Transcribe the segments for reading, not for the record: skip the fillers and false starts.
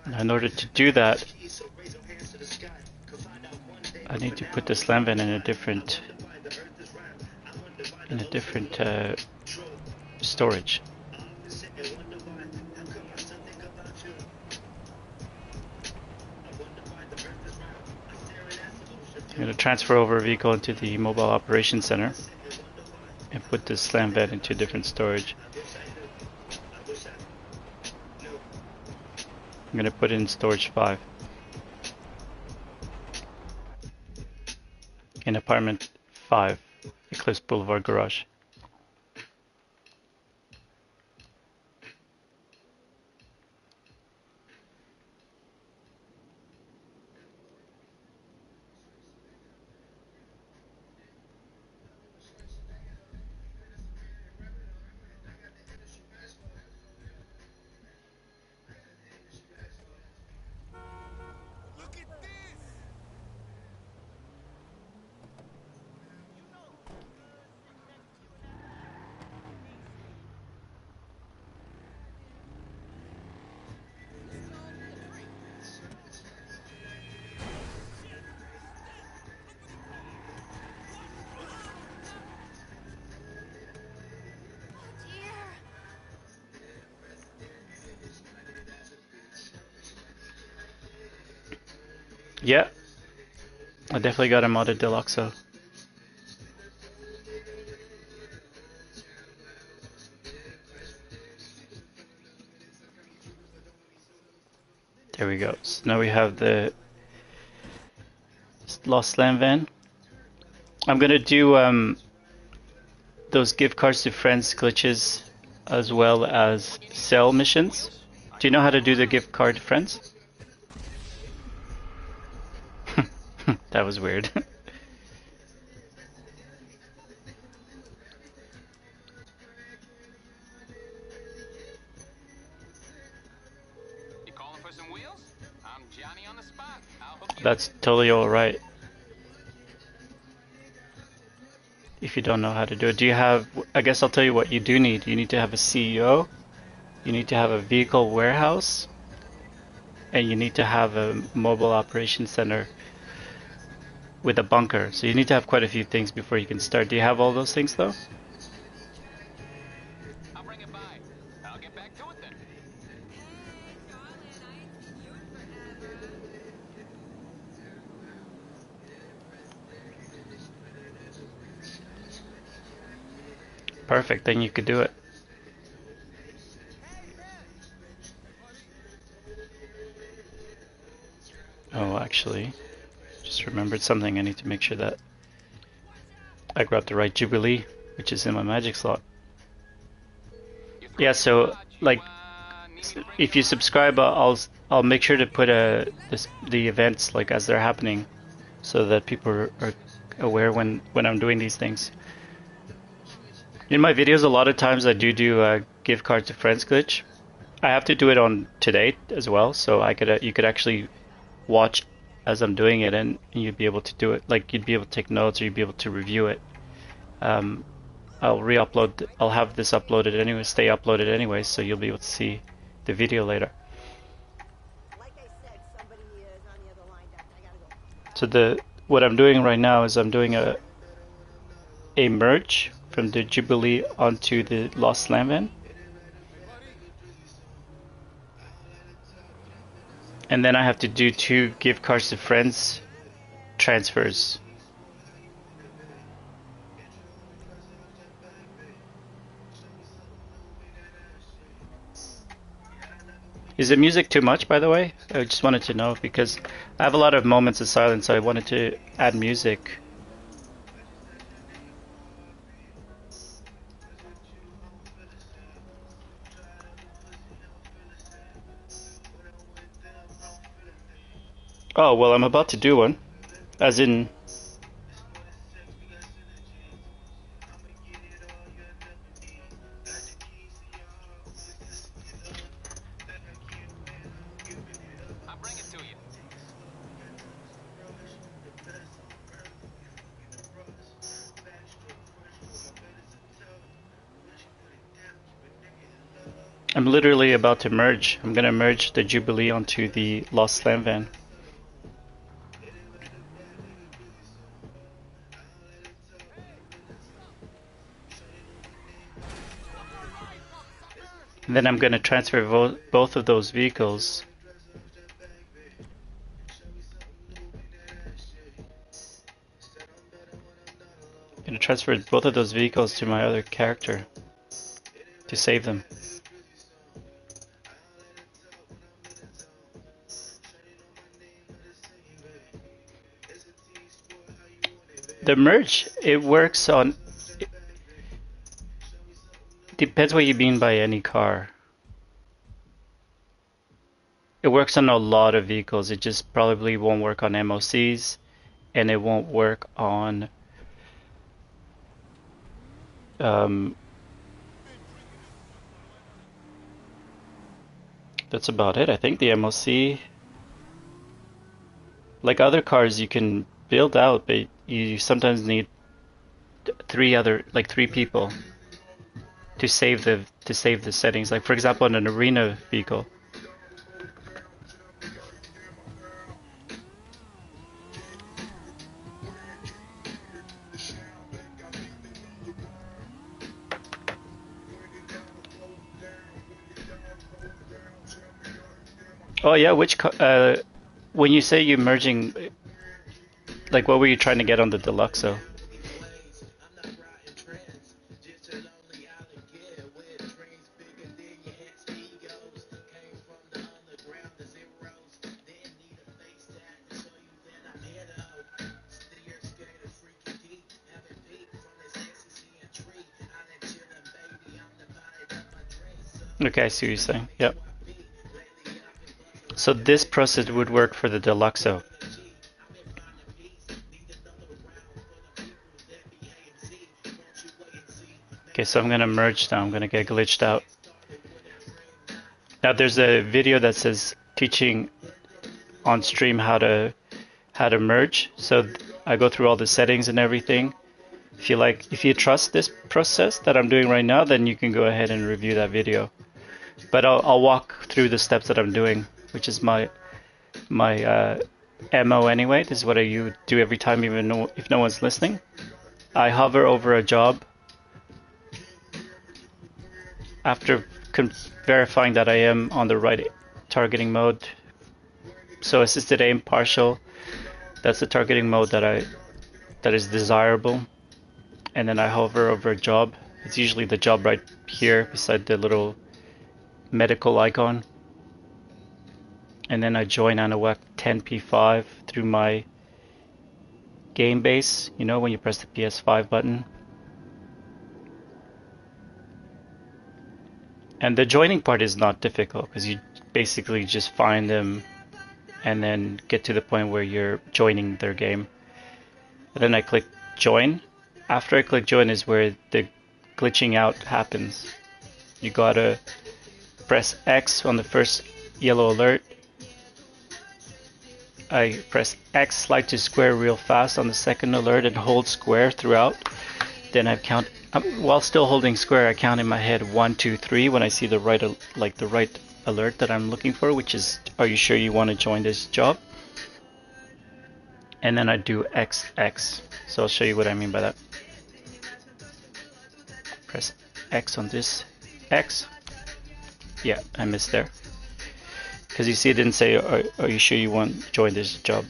Now, in order to do that, I need to put the slam vent in a different storage. I'm going to transfer over a vehicle into the mobile operations center and put this slam vent into a different storage. I'm going to put it in storage 5 in apartment 5, Eclipse Boulevard Garage. Yeah, I definitely got a modded Deluxo. There we go. So now we have the Lost Slam Van. I'm gonna do those give cards to friends glitches as well as sell missions. Do you know how to do the gift card to friends? That was weird. That's totally alright. If you don't know how to do it. Do you have, I guess I'll tell you what you do need. You need to have a CEO, you need to have a vehicle warehouse, and you need to have a mobile operations center with a bunker. So you need to have quite a few things before you can start. Do you have all those things though? I'll bring it by. I'll get back to it then. Perfect, then you could do it. Oh, actually, just remembered something. I need to make sure that I grabbed the right Jubilee, which is in my magic slot. Yeah, so like, if you subscribe, I'll make sure to put the events like as they're happening, so that people are aware when I'm doing these things. In my videos, a lot of times I do a gift card to friends glitch. I have to do it on today as well, so you could actually watch as I'm doing it, and you'd be able to do it. Like you'd be able to take notes, or you'd be able to review it. I'll re-upload. I'll have this uploaded anyway, stay uploaded anyway, so you'll be able to see the video later. So what I'm doing right now is I'm doing a merge from the Jubilee onto the Lost Slam Van. And then I have to do 2 gift cards to friends transfers. Is the music too much, by the way? I just wanted to know because I have a lot of moments of silence, so I wanted to add music. Oh, well, I'm about to do one. As in... I'll bring it to you. I'm literally about to merge. I'm gonna merge the Jubilee onto the Lost Slam van. And then I'm gonna transfer both of those vehicles. I'm gonna transfer both of those vehicles to my other character to save them. The merge, it works on, it depends what you mean by any car. It works on a lot of vehicles. It just probably won't work on MOCs, and it won't work on that's about it. I think the MOC, like other cars, you can build out, but you sometimes need three people to save the settings. Like for example, on an arena vehicle. Oh yeah, when you say you're merging, like what were you trying to get on the Deluxo? Okay, I see what you're saying. Yep. So this process would work for the Deluxo. Okay, so I'm gonna merge now. I'm gonna get glitched out. Now there's a video that says teaching on stream how to merge. So I go through all the settings and everything. If you trust this process that I'm doing right now, then you can go ahead and review that video. But I'll walk through the steps that I'm doing, which is my MO anyway. This is what I do every time, even if no one's listening. I hover over a job after verifying that I am on the right targeting mode. So assisted aim partial, that's the targeting mode that is desirable. And then I hover over a job. It's usually the job right here beside the little medical icon. And then I join Anahuac 10P5 through my game base, you know, when you press the PS5 button. And the joining part is not difficult because you basically just find them and then get to the point where you're joining their game. And then I click join. After I click join is where the glitching out happens. You gotta press X on the first yellow alert. I press X, slide to square real fast on the second alert and hold square throughout. Then I count, while still holding square, I count in my head 1, 2, 3 when I see the right alert that I'm looking for, which is, are you sure you want to join this job? And then I do XX. So I'll show you what I mean by that. Press X on this X. Yeah, I missed there. Because you see it didn't say, are you sure you want to join this job?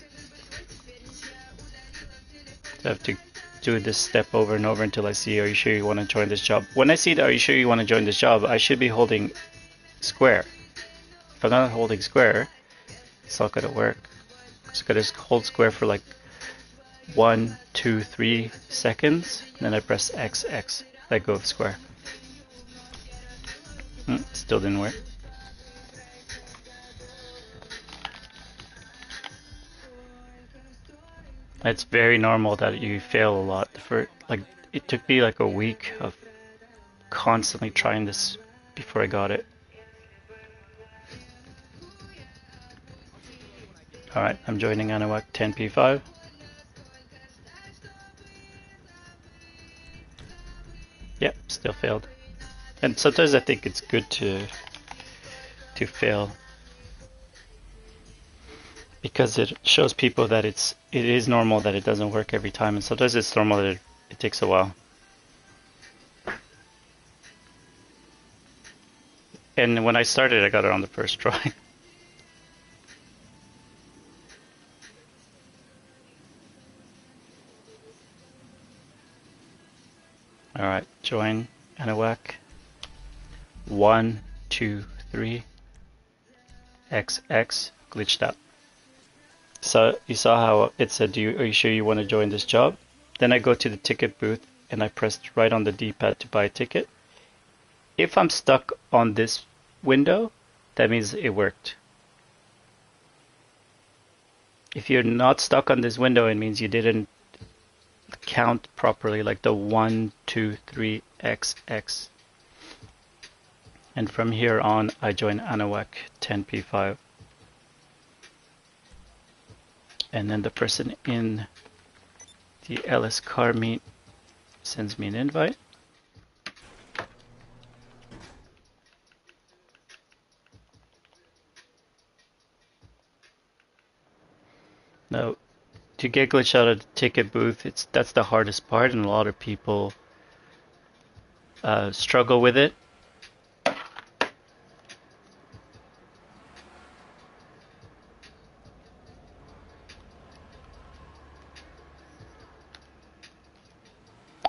So I have to do this step over and over until I see, are you sure you want to join this job? When I see the, are you sure you want to join this job, I should be holding square. If I'm not holding square, it's not going to work. It's going to hold square for like 1, 2, 3 seconds. Then I press XX. Let go of square. Still didn't work. It's very normal that you fail a lot. It took me like a week of constantly trying this before I got it. Alright, I'm joining Anahuac 10P5. Yep, still failed. And sometimes I think it's good to to fail, because it shows people that it is normal that it doesn't work every time, and sometimes it's normal that it takes a while. And when I started, I got it on the first try. All right, join Anahuac. 1, 2, 3. XX glitched out. So you saw how it said, are you sure you want to join this job? Then I go to the ticket booth and I pressed right on the D-pad to buy a ticket. If I'm stuck on this window, that means it worked. If you're not stuck on this window, it means you didn't count properly, like the 1, 2, 3, XX. And from here on, I join Anahuac 10P5. And then the person in the LS car meet sends me an invite. Now, to get glitched out of the ticket booth, that's the hardest part, and a lot of people struggle with it.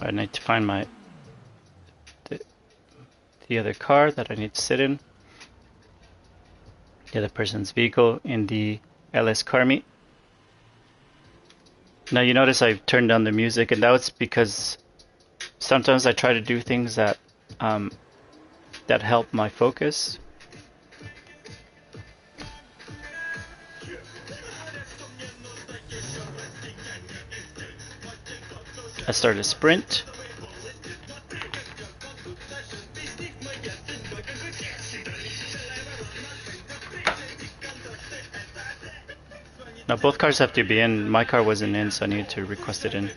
I need to find the other car that I need to sit in, the other person's vehicle in the LS car meet. Now you notice I've turned down the music, and that was because sometimes I try to do things that that help my focus. I start a sprint. Now both cars have to be in. My car wasn't in, so I needed to request it in,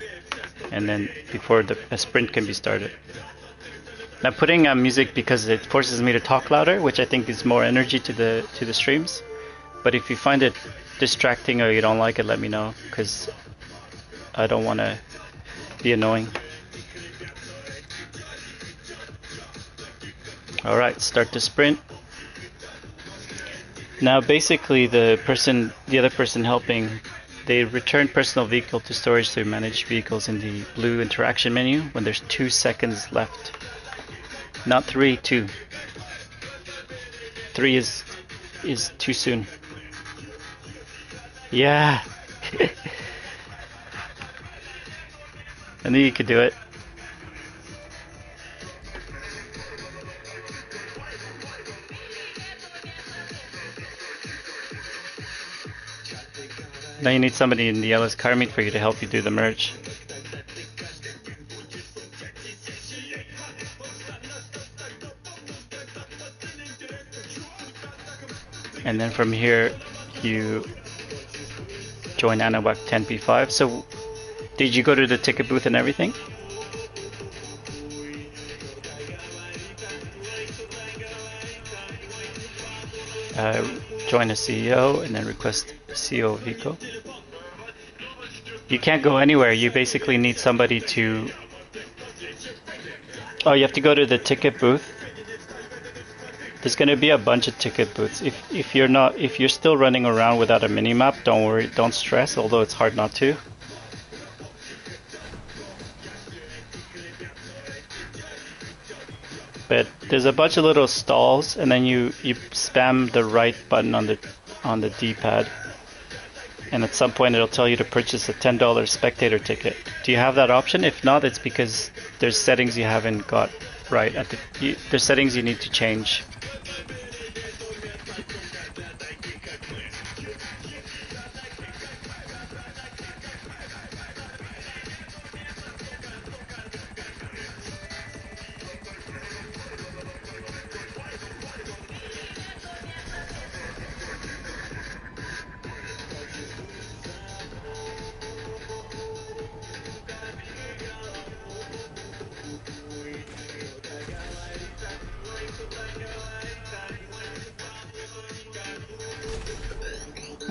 and then before a sprint can be started. Now putting music because it forces me to talk louder, which I think is more energy to the streams. But if you find it distracting or you don't like it, let me know, because I don't want to be annoying. All right, start the sprint. Now basically the other person helping, they return personal vehicle to storage to manage vehicles in the blue interaction menu when there's 2 seconds left. Not 3, 2. 3 is too soon. Yeah. I knew you could do it. Now you need somebody in the LS car meet for you to help you do the merge. And then from here you join Anahuac 10P5. So did you go to the ticket booth and everything? Join a CEO and then request CEO vehicle. You can't go anywhere. You basically need somebody to... Oh, you have to go to the ticket booth. There's going to be a bunch of ticket booths. If you're still running around without a minimap, don't worry, don't stress, although it's hard not to. But there's a bunch of little stalls, and then you spam the right button on the D-pad, and at some point it'll tell you to purchase a $10 spectator ticket. Do you have that option? If not, it's because there's settings you haven't got right. There's settings you need to change.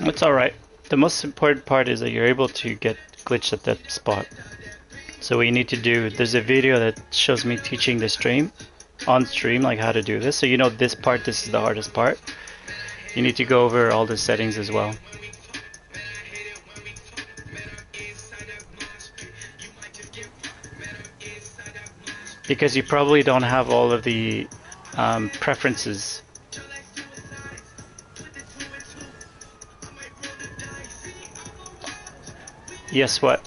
It's alright. The most important part is that you're able to get glitched at that spot. So what you need to do, there's a video that shows me teaching the stream, on stream, like how to do this. So you know this part, this is the hardest part. You need to go over all the settings as well. Because you probably don't have all of the preferences. Yes, what?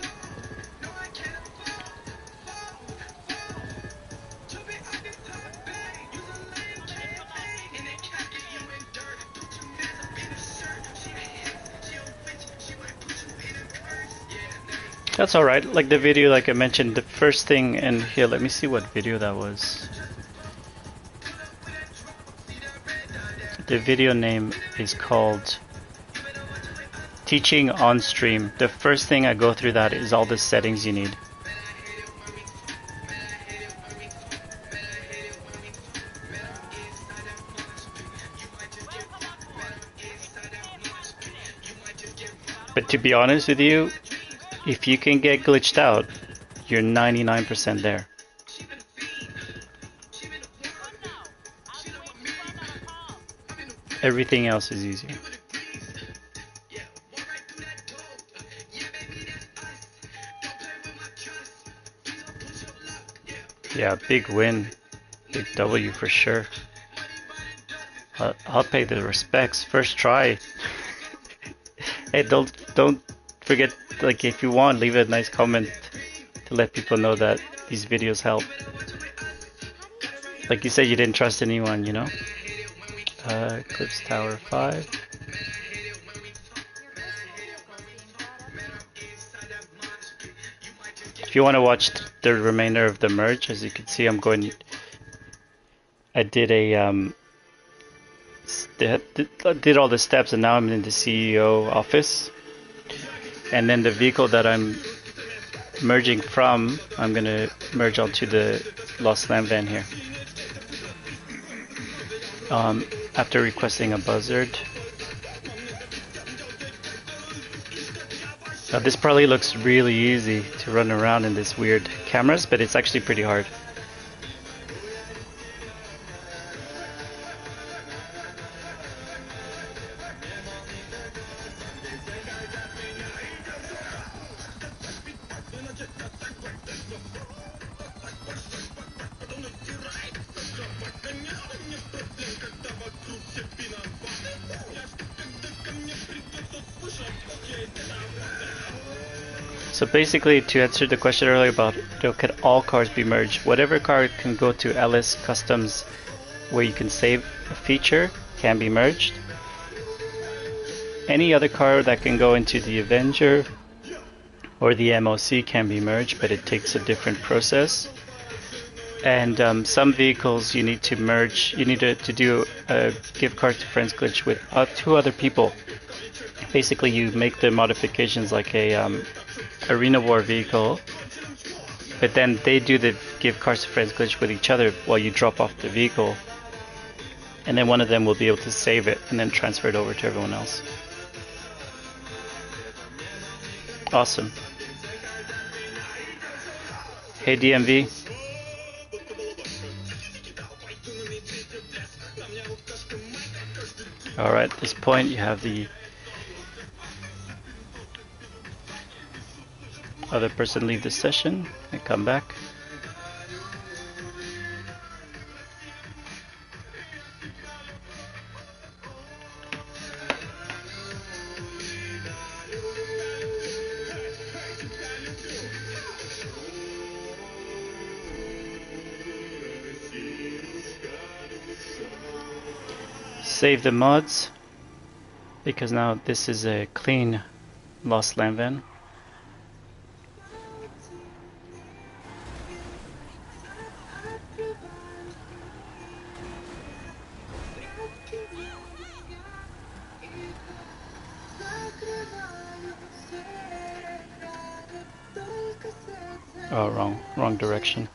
That's alright. Like the video, like I mentioned, the first thing in here, let me see what video that was. The video name is called Teaching on Stream. The first thing I go through that is all the settings you need. But to be honest with you, if you can get glitched out, you're 99% there. Everything else is easy. Yeah, big win. Big W for sure. I'll pay the respects. First try. Hey, don't forget, like, if you want, leave a nice comment to let people know that these videos help. Like you said, you didn't trust anyone, you know? Eclipse Tower 5. If you want to watch the remainder of the merge, as you can see, I did a did all the steps, and now I'm in the CEO office. And then the vehicle that I'm merging from, I'm gonna merge onto the Lost Lamb van here. After requesting a buzzard. Now this probably looks really easy to run around in this weird cameras, but it's actually pretty hard. So basically, to answer the question earlier about, can all cars be merged? Whatever car can go to LS Customs where you can save a feature can be merged. Any other car that can go into the Avenger or the MOC can be merged, but it takes a different process. And some vehicles you need to merge, you need to do a give cars to friends glitch with 2 other people. Basically, you make the modifications like a Arena War vehicle, but then they do the give cars to friends glitch with each other while you drop off the vehicle, and then one of them will be able to save it and then transfer it over to everyone else. Awesome. Hey DMV. Alright, at this point you have the other person leave the session and come back. Save the mods, because now this is a clean Lost Lamb van. Oh, wrong direction.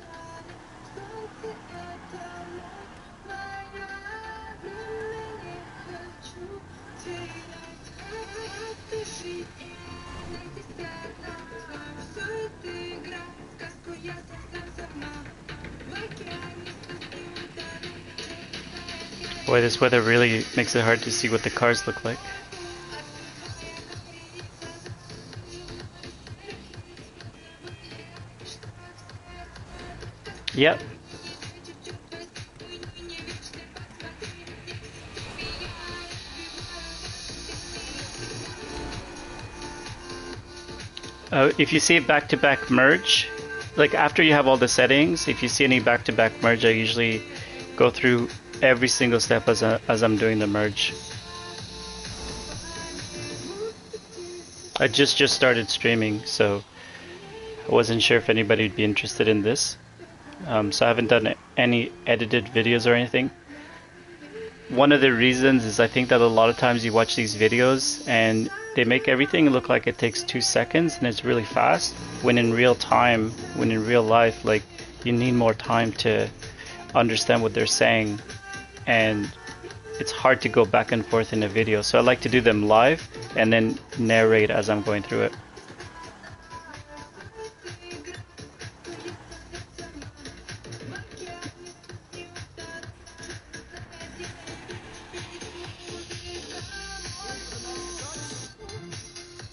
Boy, this weather really makes it hard to see what the cars look like. Yep. If you see back-to-back merge, like after you have all the settings, if you see any back-to-back merge, I usually go through every single step as I'm doing the merge. I just started streaming, so I wasn't sure if anybody would be interested in this. So I haven't done any edited videos or anything. One of the reasons is I think that a lot of times you watch these videos and they make everything look like it takes 2 seconds and it's really fast, when in real time, when in real life, like, you need more time to understand what they're saying, and it's hard to go back and forth in a video. So I like to do them live and then narrate as I'm going through it.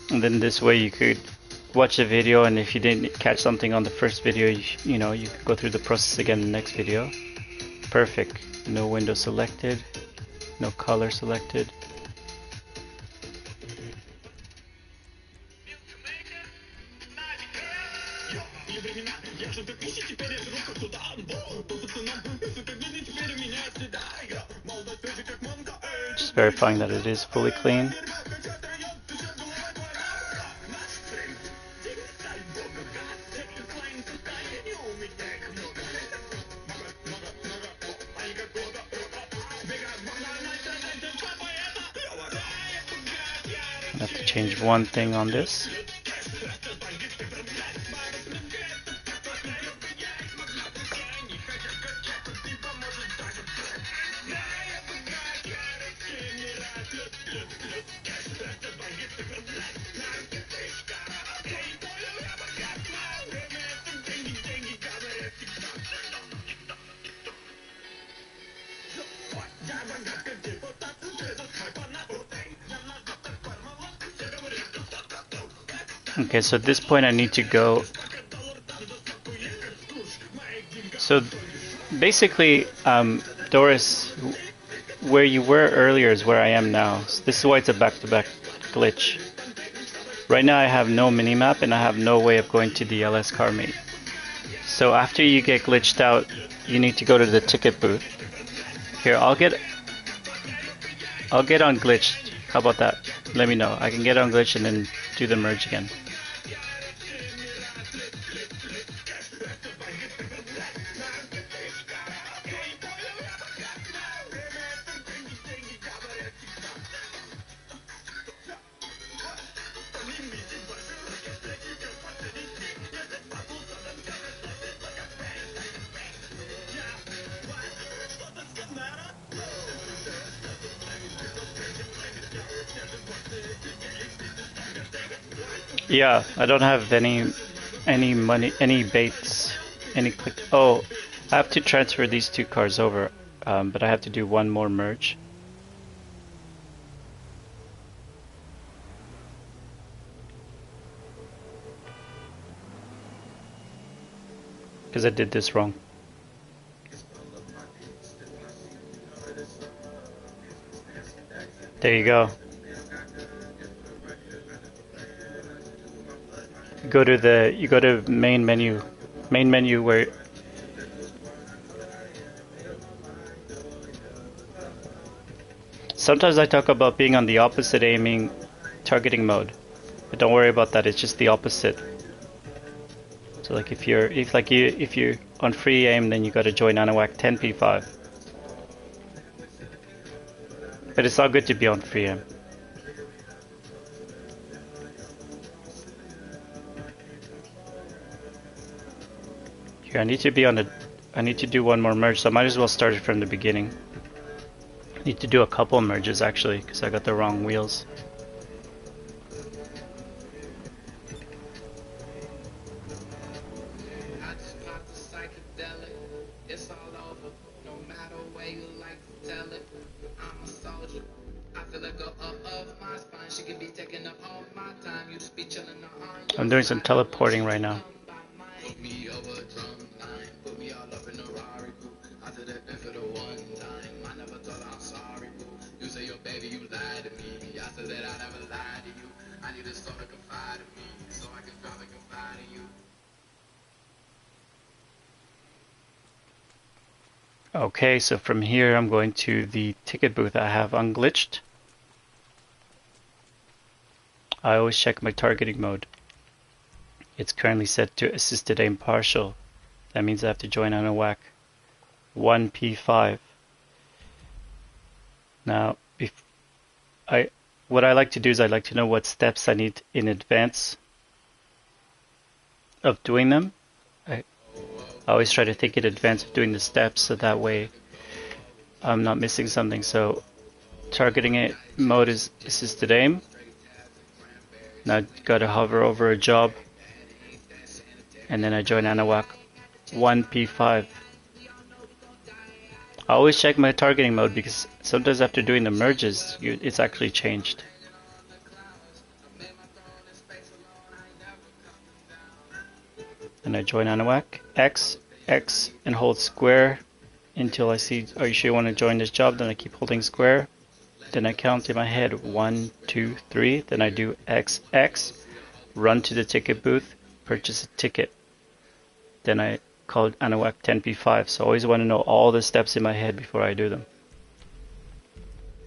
And then this way you could watch a video, and if you didn't catch something on the first video, you know, you could go through the process again in the next video. Perfect. No window selected, no color selected. Just verifying that it is fully clean. I have to change one thing on this. Okay, so at this point I need to go. So basically, Doris, where you were earlier is where I am now. So this is why it's a back-to-back glitch. Right now I have no minimap and I have no way of going to the LS car meet. So after you get glitched out, you need to go to the ticket booth. Here, I'll get on glitched. How about that? Let me know. I can get on glitch and then do the merge again. Yeah, I don't have any money, any baits, any click. Oh, I have to transfer these 2 cars over, but I have to do one more merge. Because I did this wrong. There you go. You go to main menu where sometimes I talk about being on the opposite aiming targeting mode, but don't worry about that. It's just the opposite. So like if you're on free aim, then you got to join Anahuac 10p5. But it's all good to be on free aim. Here, I need to do one more merge, so I might as well start it from the beginning. I need to do a couple merges actually, because I got the wrong wheels. It's all over, no matter where you like to tell it. I'm doing some teleporting right now. Okay, so from here I'm going to the ticket booth I have unglitched. I always check my targeting mode. It's currently set to assisted aim partial. That means I have to join on a whack 1 P5. Now, what I like to do is I like to know what steps I need in advance of doing them. I always try to think in advance of doing the steps so that way I'm not missing something. So targeting mode is assisted aim. Now I gotta hover over a job and then I join Anahuac 1 P5. I always check my targeting mode because sometimes after doing the merges it's actually changed. And I join Anahuac X and hold square until I see, are you sure you want to join this job? Then I keep holding square. Then I count in my head 1, 2, 3. Then I do XX, run to the ticket booth, purchase a ticket. Then I call Anahuac 10P5. So I always want to know all the steps in my head before I do them.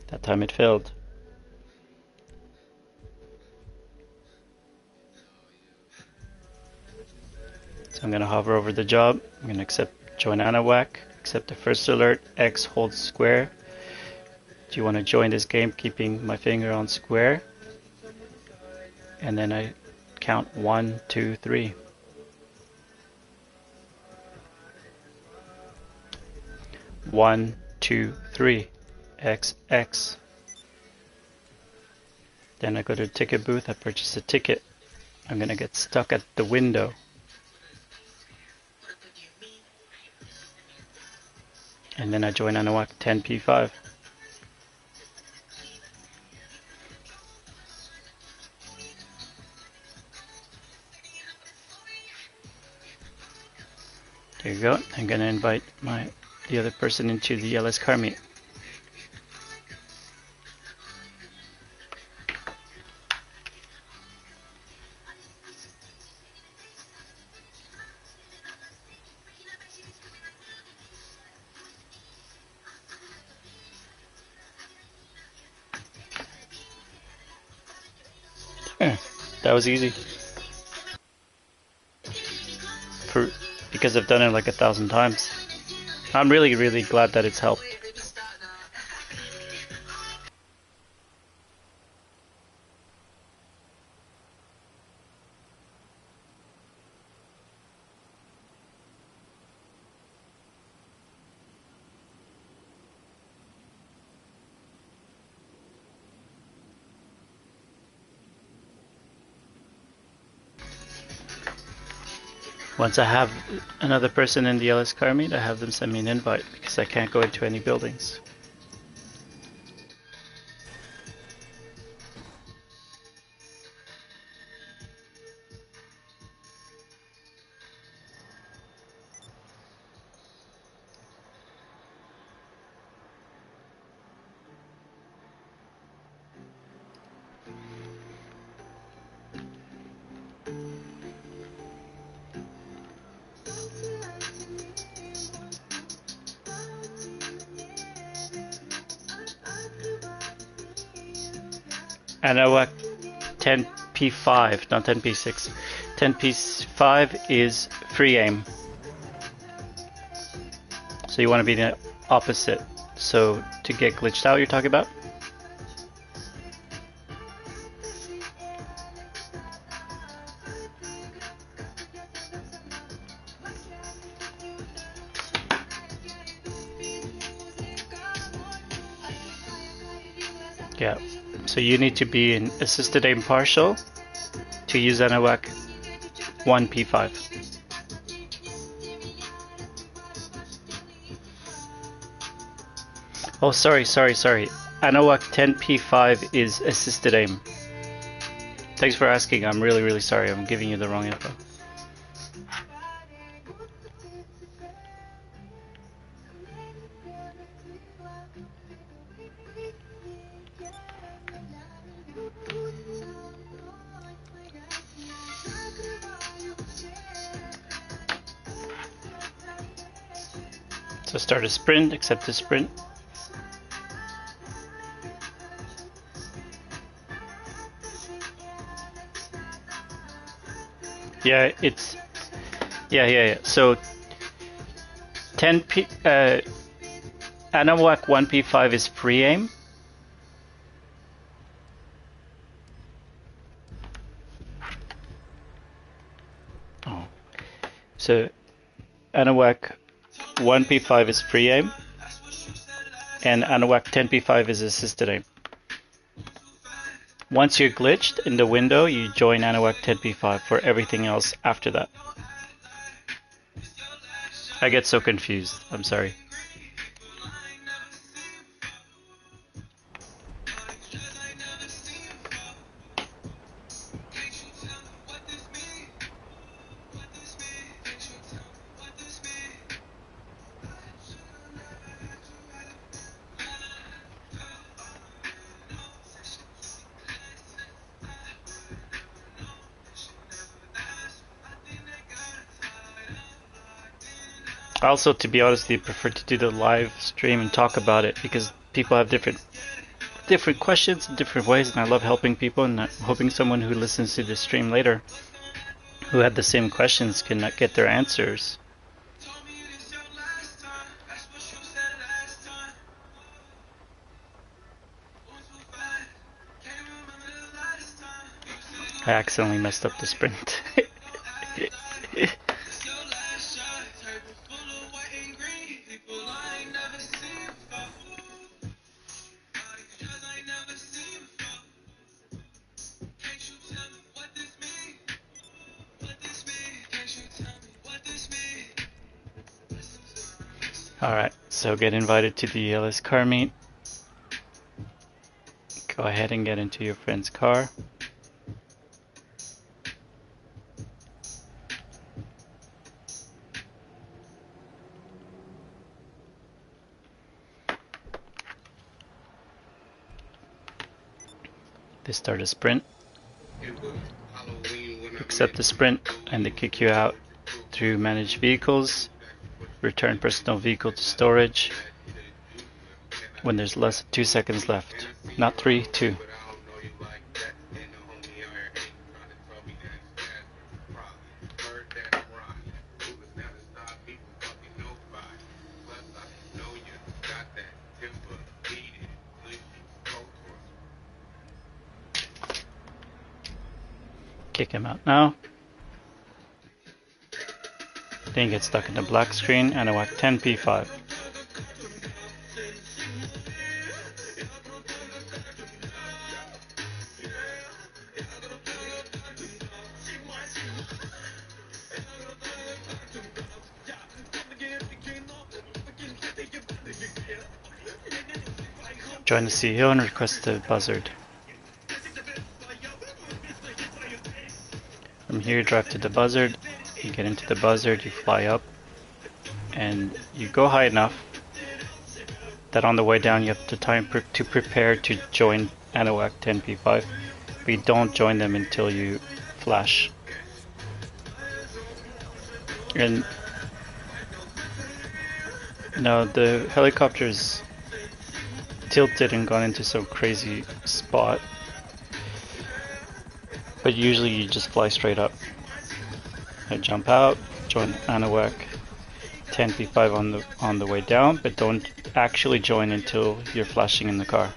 That time it failed. So I'm going to hover over the job. I'm going to accept join Anahuac, accept the first alert, X hold square. Do you want to join this game keeping my finger on square? And then I count 1, 2, 3. 1, 2, 3. XX. Then I go to the ticket booth, I purchase a ticket. I'm going to get stuck at the window. And then I join Anahuac 10P5. There you go. I'm going to invite the other person into the LS car meet. That was easy. Because I've done it like 1,000 times. I'm really, really glad that it's helped. Once I have another person in the LS car meet, I have them send me an invite because I can't go into any buildings. Anahuac 10P5, not 10P6. 10P5 is free aim. So you want to be the opposite. So to get glitched out, you're talking about? Yeah. So you need to be in assisted aim partial to use Anahuac 1P5. Oh, sorry. Anowak 10P5 is assisted aim. Thanks for asking. I'm really sorry. I'm giving you the wrong info. So start a sprint, accept the sprint. Yeah, it's yeah. So 10P Anowak 1P5 is free aim. Oh. So Anowak 1P5 is free aim, and Anowak 10P5 is assisted aim. Once you're glitched in the window, you join Anowak 10P5 for everything else after that. I get so confused. I'm sorry. Also, to be honest, I prefer to do the live stream and talk about it because people have different questions in different ways, and I love helping people, and I'm hoping someone who listens to the stream later who had the same questions can get their answers. I accidentally messed up the sprint. Alright, so get invited to the ELS car meet. Go ahead and get into your friend's car. They start a sprint. Accept the sprint and they kick you out through manage vehicles. Return personal vehicle to storage when there's less than 2 seconds left. Not 3, 2. Kick him out now. Then you get stuck in the black screen and I whack 10P5. Join the CEO and request the buzzard. From here, drive to the buzzard. You get into the buzzard, you fly up, and you go high enough that on the way down you have the time to prepare to join Anowak 10P5. But you don't join them until you flash. And now the helicopter's tilted and gone into some crazy spot, but usually you just fly straight up. I jump out, join Anowak 10P5 on the way down, but don't actually join until you're flashing in the car.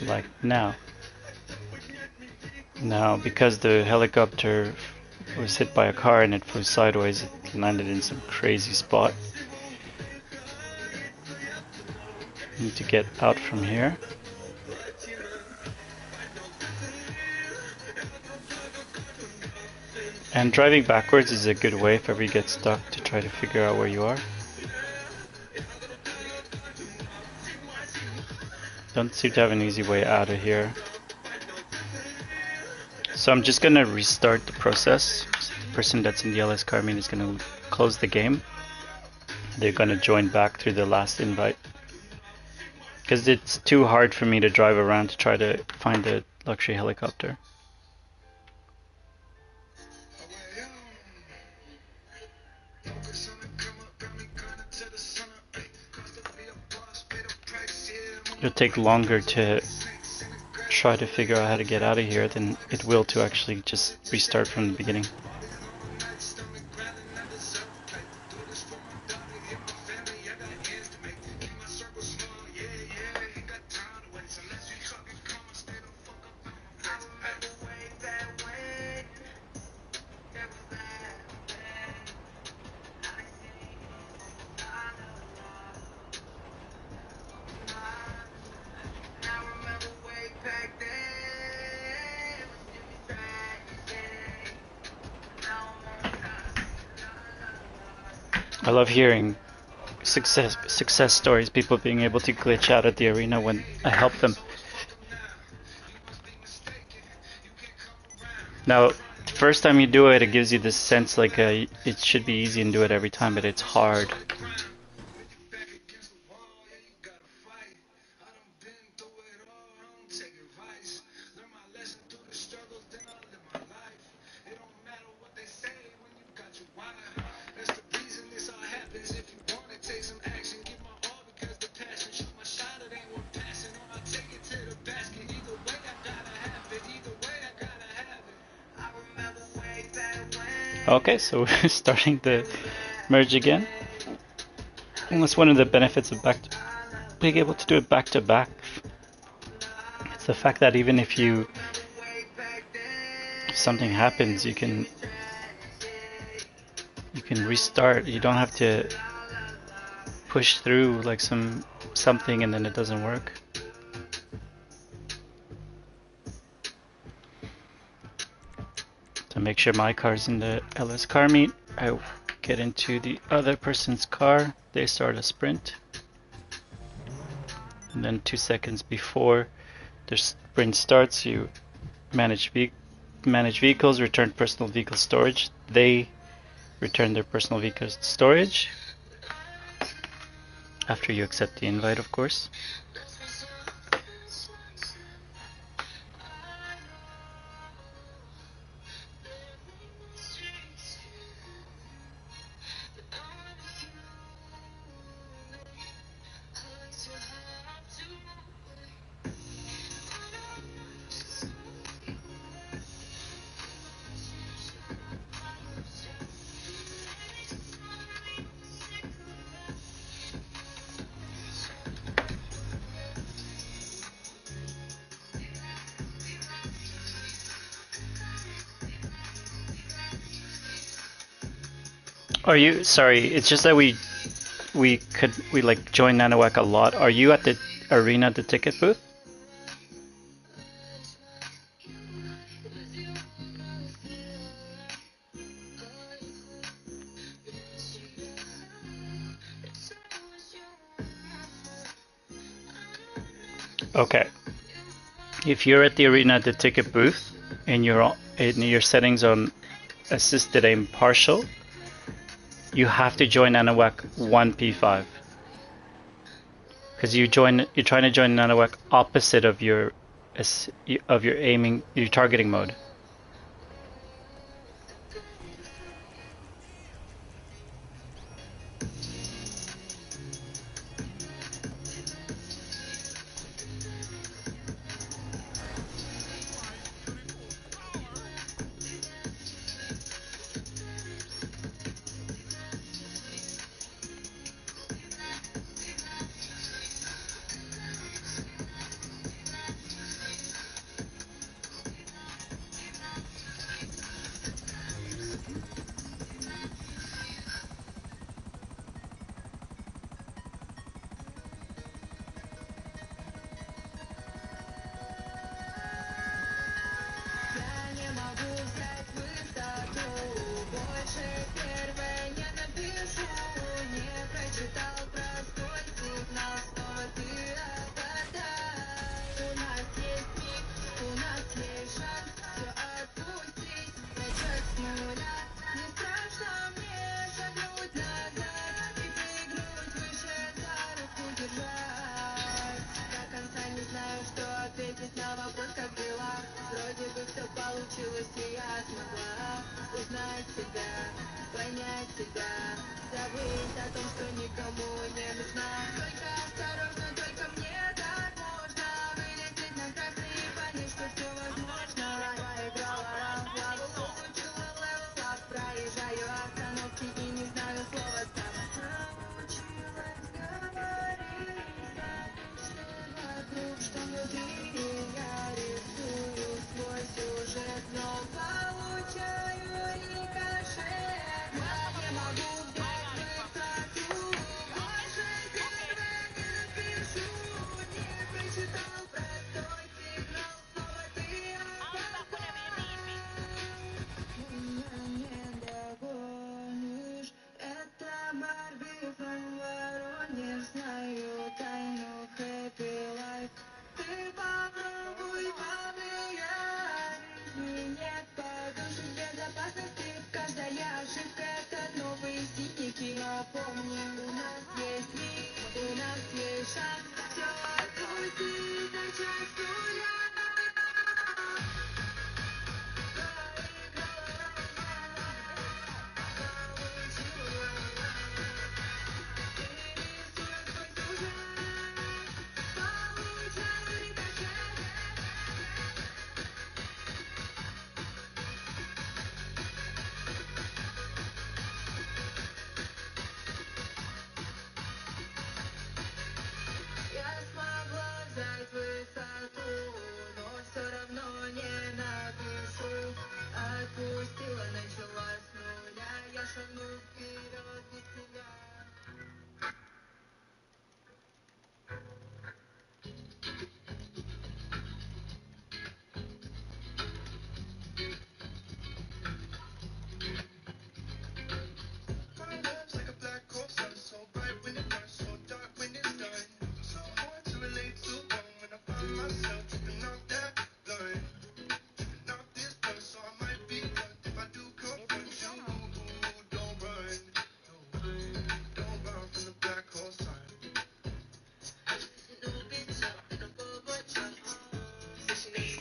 Like now. Now, because the helicopter was hit by a car and it flew sideways, it landed in some crazy spot. Need to get out from here. And driving backwards is a good way if ever you get stuck to try to figure out where you are. Don't seem to have an easy way out of here. So I'm just gonna restart the process. The person that's in the LS car meet is gonna close the game. They're gonna join back through the last invite. Because it's too hard for me to drive around to try to find a luxury helicopter. It'll take longer to try to figure out how to get out of here than it will to actually just restart from the beginning. I love hearing success stories, people being able to glitch out of the arena when I help them. Now, first time you do it, it gives you this sense like it should be easy and do it every time, but it's hard. Okay, so we're starting the merge again. And that's one of the benefits of being able to do it back to back. It's the fact that even if something happens, you can restart. You don't have to push through like something and then it doesn't work. To make sure my car's in the LS car meet, I get into the other person's car, they start a sprint, and then 2 seconds before the sprint starts, you manage vehicles, return personal vehicle storage. They return their personal vehicle storage after you accept the invite, of course. Are you sorry? It's just that we like join Nanowak a lot. Are you at the arena, the ticket booth? Okay. If you're at the arena at the ticket booth and you're in your settings on assisted aim partial, you have to join Nanowak 1P5. Because you're trying to join Nanowak opposite of your aiming, your targeting mode.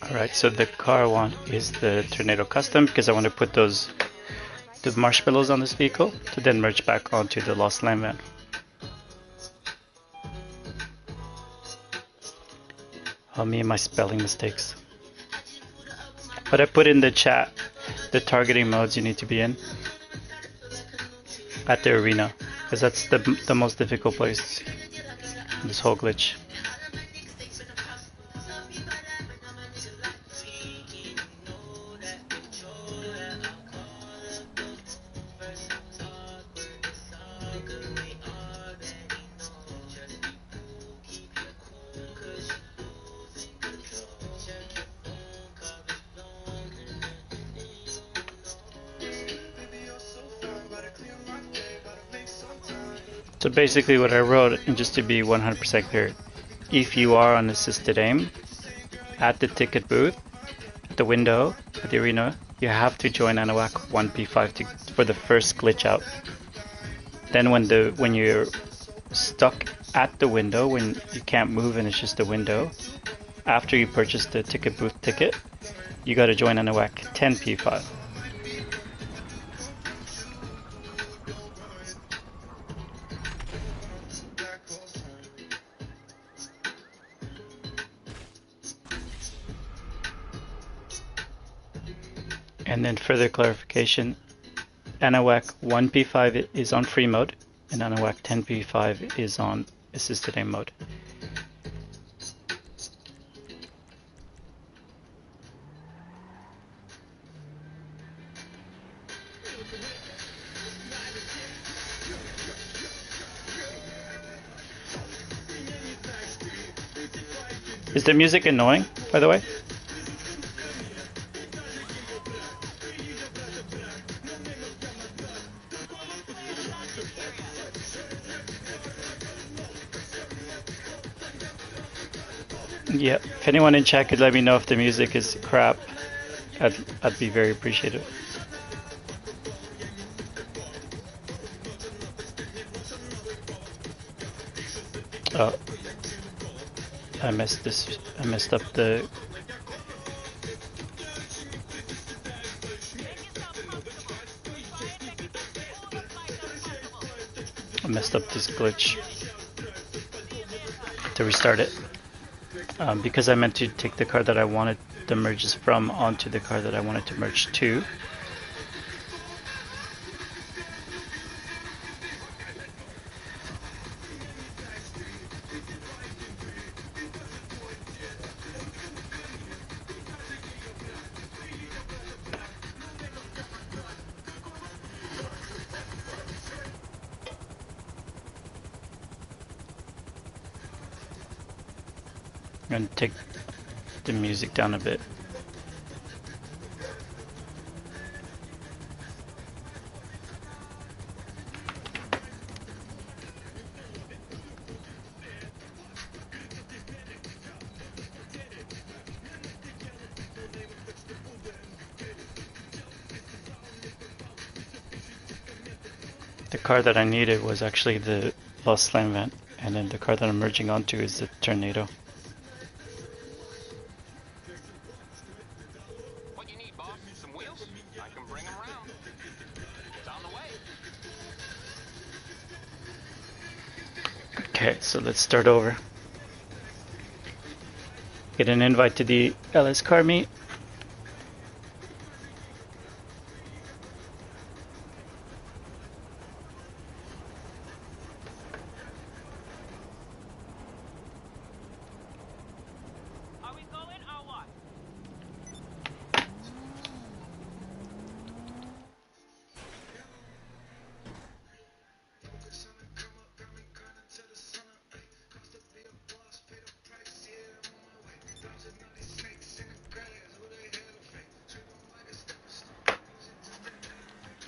Alright, so the car I want is the Tornado Custom because I want to put the marshmallows on this vehicle to then merge back onto the Lost Lamb van. Oh, me and my spelling mistakes. But I put in the chat the targeting modes you need to be in at the arena, because that's the most difficult place in this whole glitch. So basically what I wrote, and just to be 100% clear, if you are on assisted aim at the ticket booth, at the window, at the arena, you have to join Anahuac 1P5 for the first glitch out. Then when you're stuck at the window, when you can't move and it's just a window, after you purchase the ticket booth ticket, you gotta join Anahuac 10P5. And then further clarification, Anahuac 1P5 is on free mode, and Anahuac 10P5 is on assisted aim mode. Is the music annoying, by the way? Yeah, if anyone in chat could let me know if the music is crap, I'd be very appreciative. Oh, I messed up the... I messed up this glitch to restart it. Because I meant to take the car that I wanted the merges from onto the car that I wanted to merge to. I'm going to take the music down a bit. The car that I needed was actually the lost slam vent, and then the car that I'm merging onto is the tornado. What you need, boss? Some wheels? I can bring them around. It's on the way. Okay, so let's start over. Get an invite to the LS car meet. Are we going or what?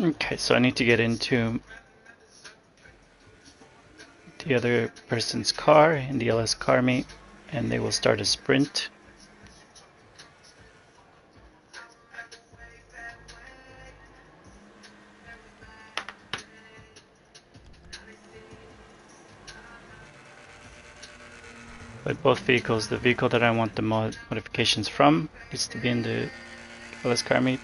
Okay, so I need to get into the other person's car in the LS car meet, and they will start a sprint. With both vehicles, the vehicle that I want the modifications from needs to be in the LS car meet.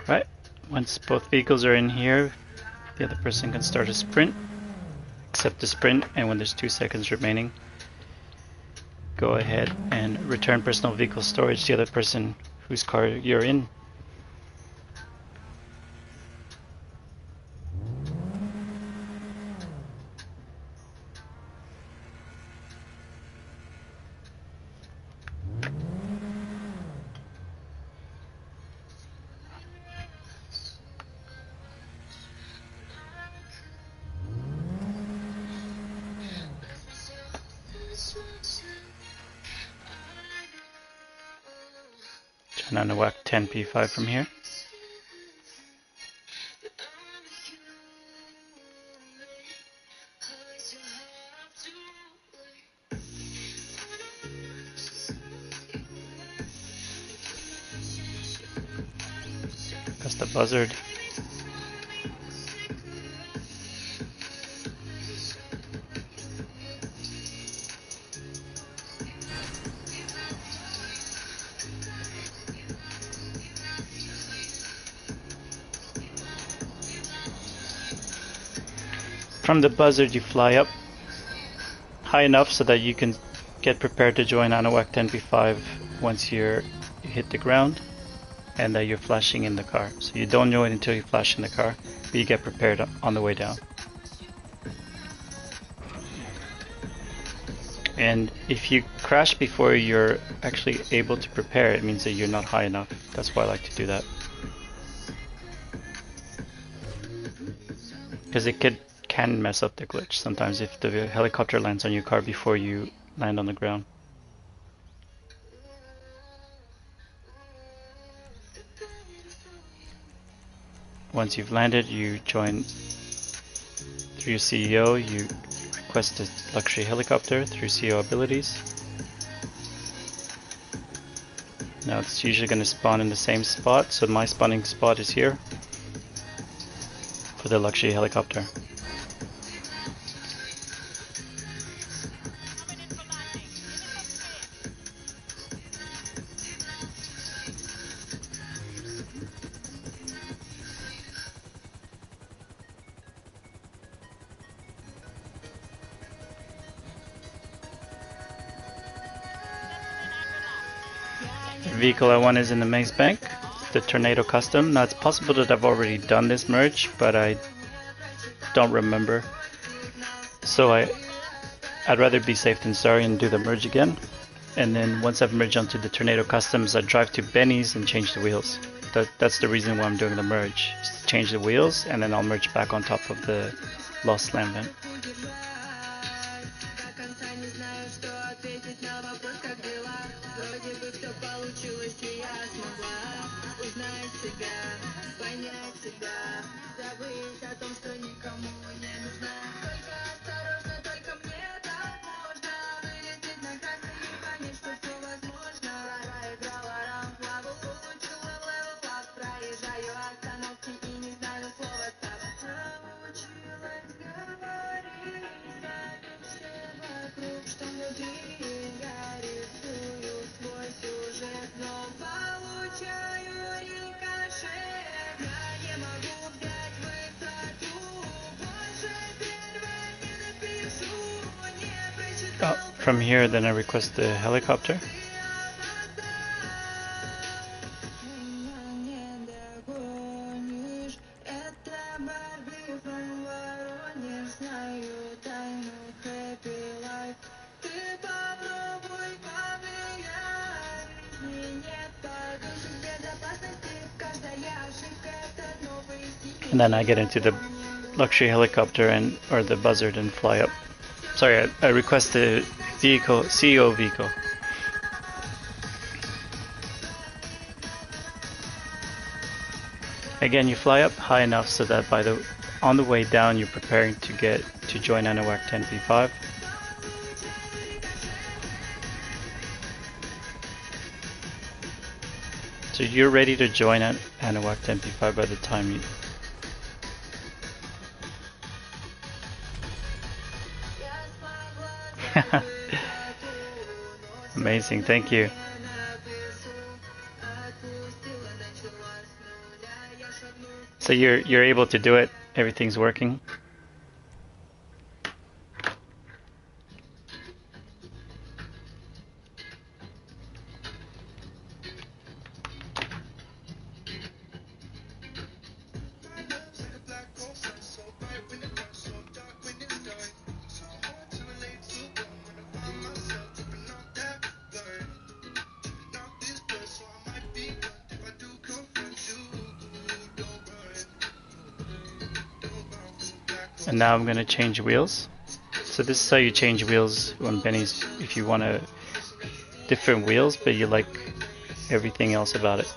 Right, once both vehicles are in here, the other person can start a sprint, accept the sprint, and when there's 2 seconds remaining, go ahead and return personal vehicle storage to the other person whose car you're in. Turn on the WAC 10 P5 from here. Press the buzzard. From the buzzard you fly up high enough so that you can get prepared to join ANAWAC 10P5 once you hit the ground and that you're flashing in the car. So you don't know it until you flash in the car, but you get prepared on the way down. And if you crash before you're actually able to prepare, it means that you're not high enough. That's why I like to do that. Because it can mess up the glitch sometimes if the helicopter lands on your car before you land on the ground. Once you've landed, you join through your CEO, you request a luxury helicopter through CEO abilities. Now it's usually going to spawn in the same spot, so my spawning spot is here for the luxury helicopter. vehicle I want is in the maze bank, the Tornado Custom. Now it's possible that I've already done this merge, but I don't remember. So I'd rather be safe than sorry and do the merge again. And then once I've merged onto the Tornado Customs, I drive to Benny's and change the wheels. That's the reason why I'm doing the merge. Just to change the wheels, and then I'll merge back on top of the Lost Slam vent. From here, then I request the helicopter. And then I get into the luxury helicopter or the buzzard and fly up. Sorry, I request the vehicle, CEO vehicle. Again, you fly up high enough so that on the way down you're preparing to join Anahuac 10P5. So you're ready to join Anahuac 10P5 by the time you... Amazing, thank you. So you're able to do it, everything's working? And now I'm going to change wheels. So this is how you change wheels on Benny's if you want different wheels, but you like everything else about it.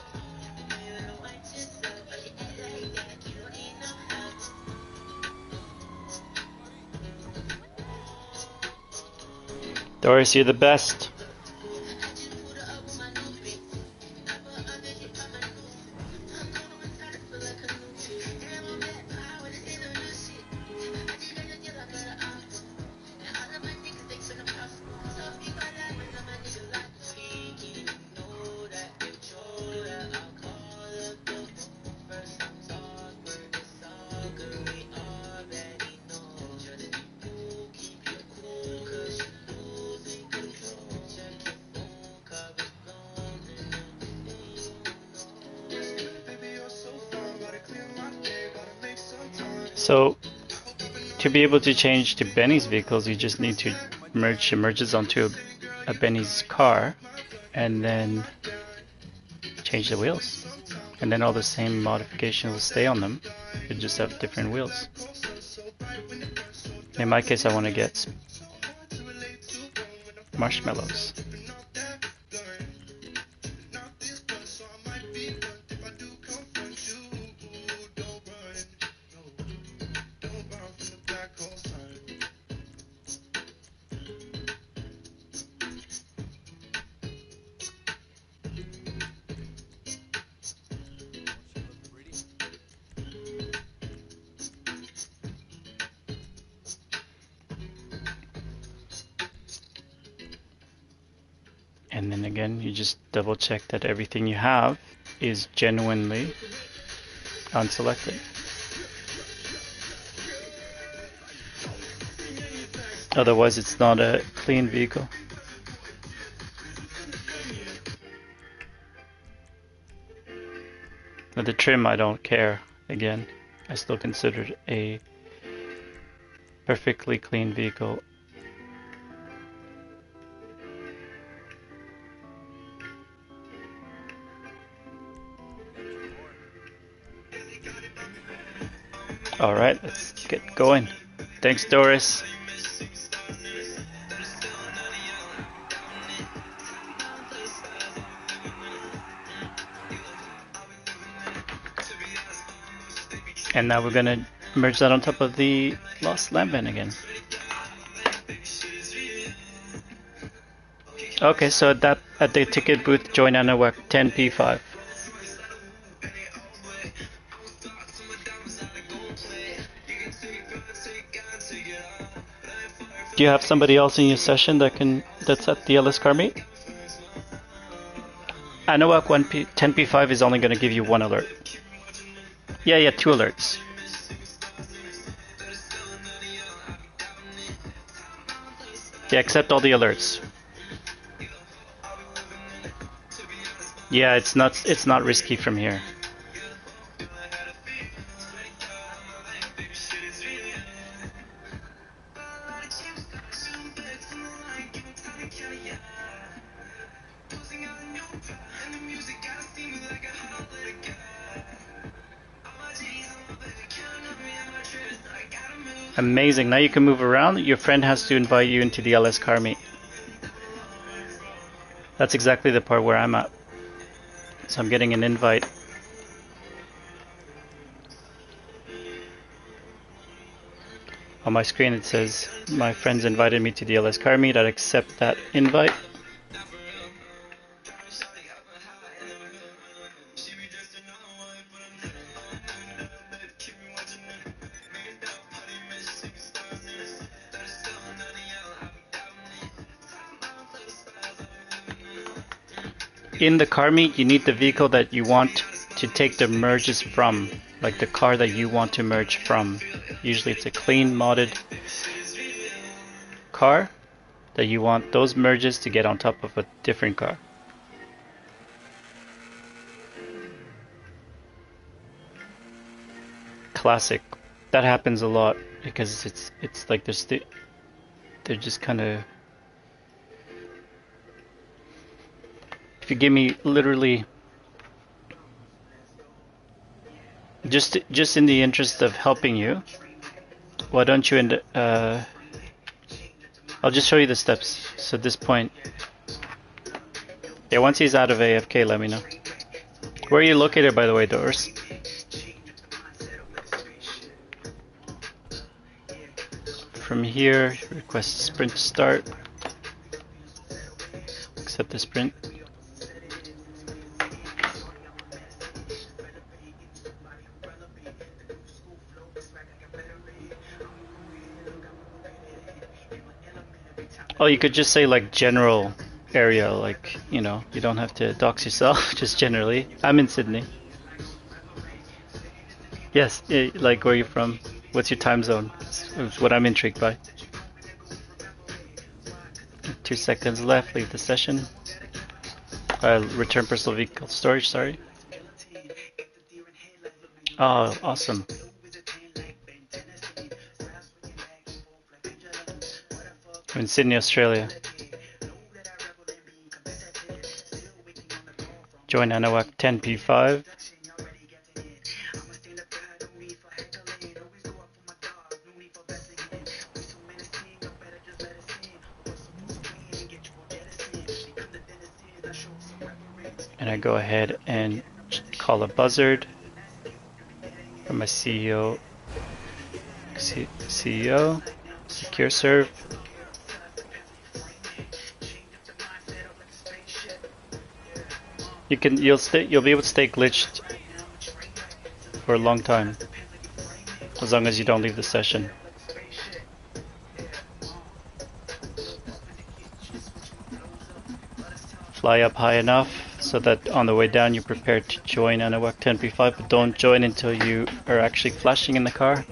Doris, you're the best. So to be able to change to Benny's vehicles, you just need to merge the merges onto a Benny's car and then change the wheels. And then all the same modifications will stay on them. You just have different wheels. In my case, I want to get marshmallows. And then again, you just double check that everything you have is genuinely unselected. Otherwise, it's not a clean vehicle. With the trim, I don't care. Again, I still consider it a perfectly clean vehicle. All right, let's get going. Thanks, Doris. And now we're gonna merge that on top of the lost lamp van again. Okay, so at the ticket booth, join Anawak 10P5. Do you have somebody else in your session that's at the LS car meet? Anawak 10P5 is only going to give you one alert. Yeah, 2 alerts. Yeah, accept all the alerts. Yeah, it's not risky from here. Amazing. Now you can move around. Your friend has to invite you into the LS car meet. That's exactly the part where I'm at. So I'm getting an invite. On my screen it says, my friends invited me to the LS car meet. I'd accept that invite. In the car meet, you need the vehicle that you want to take the merges from, like the car that you want to merge from. Usually it's a clean modded car that you want those merges to get on top of a different car. Classic. That happens a lot because it's like they're just kind of. If you give me literally just in the interest of helping you, why don't you I'll just show you the steps. So at this point, yeah, once he's out of AFK, let me know. Where are you located, by the way, Doris? From here, request sprint start. Accept the sprint. Oh, you could just say like general area, like, you know, you don't have to dox yourself, just generally. I'm in Sydney. Yes, like where are you from? What's your time zone? It's what I'm intrigued by. 2 seconds left, leave the session. Return personal vehicle storage, sorry. Oh, awesome. I'm in Sydney, Australia. Join Anawak 10P5. And I go ahead and call a buzzard from my CEO, secure serve. You'll be able to stay glitched for a long time, as long as you don't leave the session. Fly up high enough so that on the way down you're prepared to join Anawak 10P5, but don't join until you are actually flashing in the car.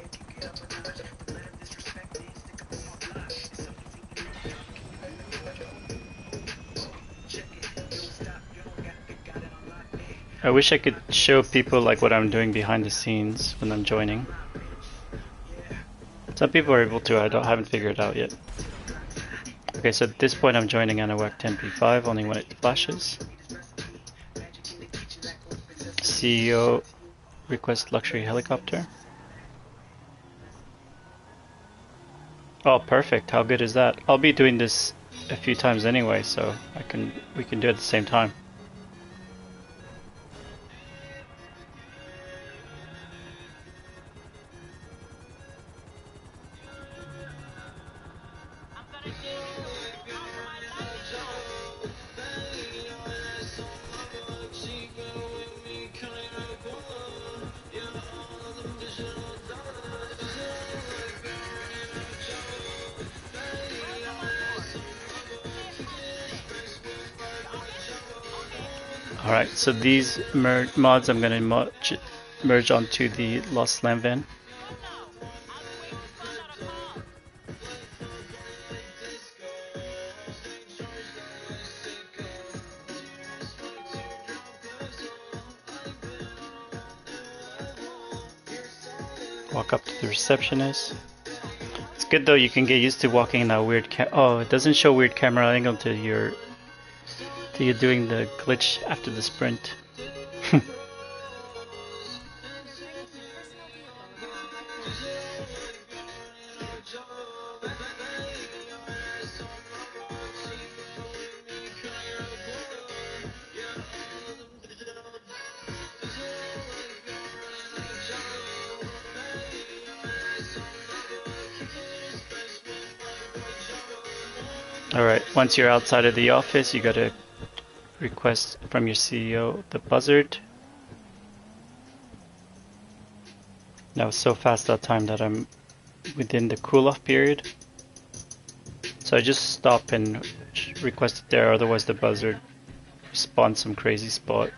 I wish I could show people like what I'm doing behind the scenes when I'm joining. Some people are able to, haven't figured it out yet. Okay, so at this point I'm joining Anahuac 10P5 only when it flashes. CEO request luxury helicopter. Oh, perfect. How good is that? I'll be doing this a few times anyway, so we can do it at the same time. Alright, so these mods I'm going to merge onto the Lost Lamb van. Walk up to the receptionist. It's good though, you can get used to walking in that weird oh, it doesn't show weird camera angle till you're doing the glitch after the sprint. Alright, once you're outside of the office, you gotta request from your CEO the buzzard. That was so fast that time that I'm within the cool-off period. So I just stop and request it there, otherwise the buzzard spawns some crazy spot.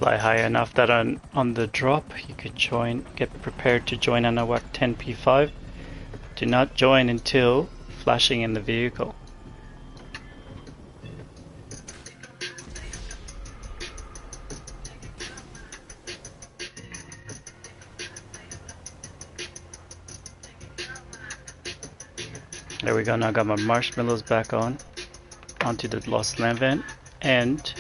Fly high enough that on the drop you could get prepared to join Anahuac 10P5. Do not join until flashing in the vehicle. There we go, now I got my marshmallows back onto the Lost Lamb van, and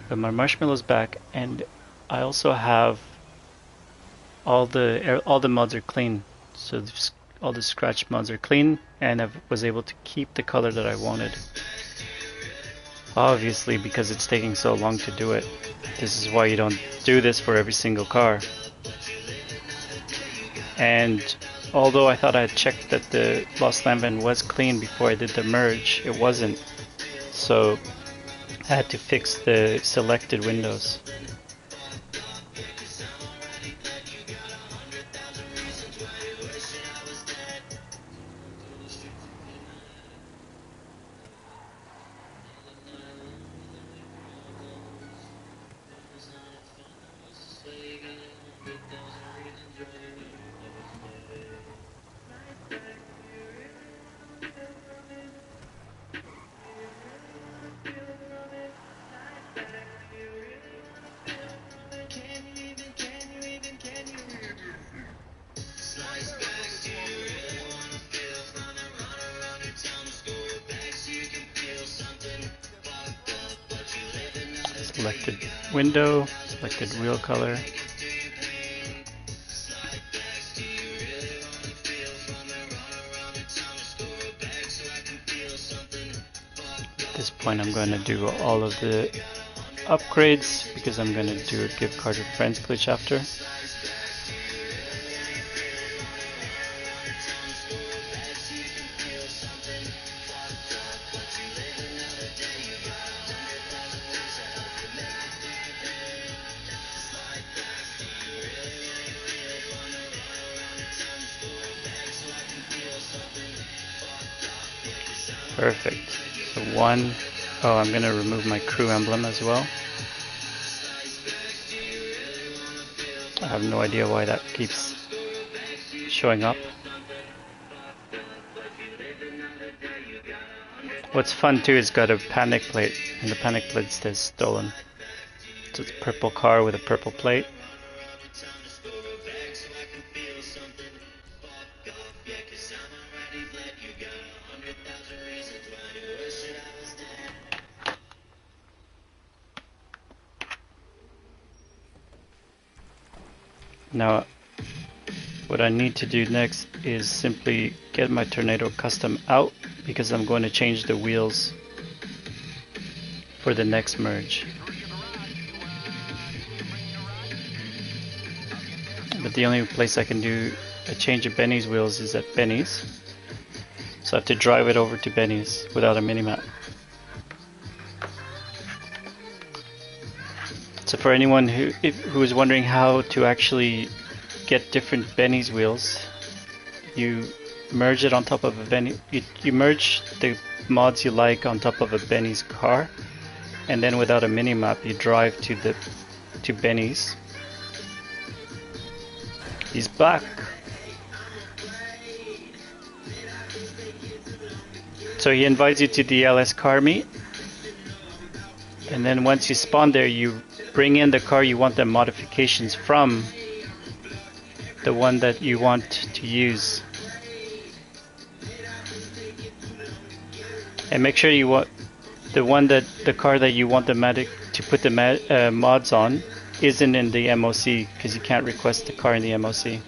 got my marshmallows back, and I also have all the mods are clean, so all the scratch mods are clean, and I was able to keep the color that I wanted. Obviously, because it's taking so long to do it. This is why you don't do this for every single car. And although I thought I had checked that the Lost Lamb van was clean before I did the merge, it wasn't. So I had to fix the selected windows. Selected window, selected wheel color. At this point I'm going to do all of the upgrades because I'm gonna do a gift card with friends glitch after. Perfect. So one, oh, I'm gonna remove my crew emblem as well. I have no idea why that keeps showing up. What's fun too is got a panic plate, and the panic plate says stolen. So it's a purple car with a purple plate. Now, what I need to do next is simply get my Tornado Custom out because I'm going to change the wheels for the next merge. But the only place I can do a change of Benny's wheels is at Benny's. So I have to drive it over to Benny's without a minimap. So for anyone who is wondering how to actually get different Benny's wheels, you merge it on top of a Benny. You merge the mods you like on top of a Benny's car, and then without a minimap, you drive to Benny's. He's back. So he invites you to the LS car meet, and then once you spawn there, you bring in the car you want the modifications from, the one that you want to use, and make sure you want the car that you want to put the mods on isn't in the MOC, because you can't request the car in the MOC.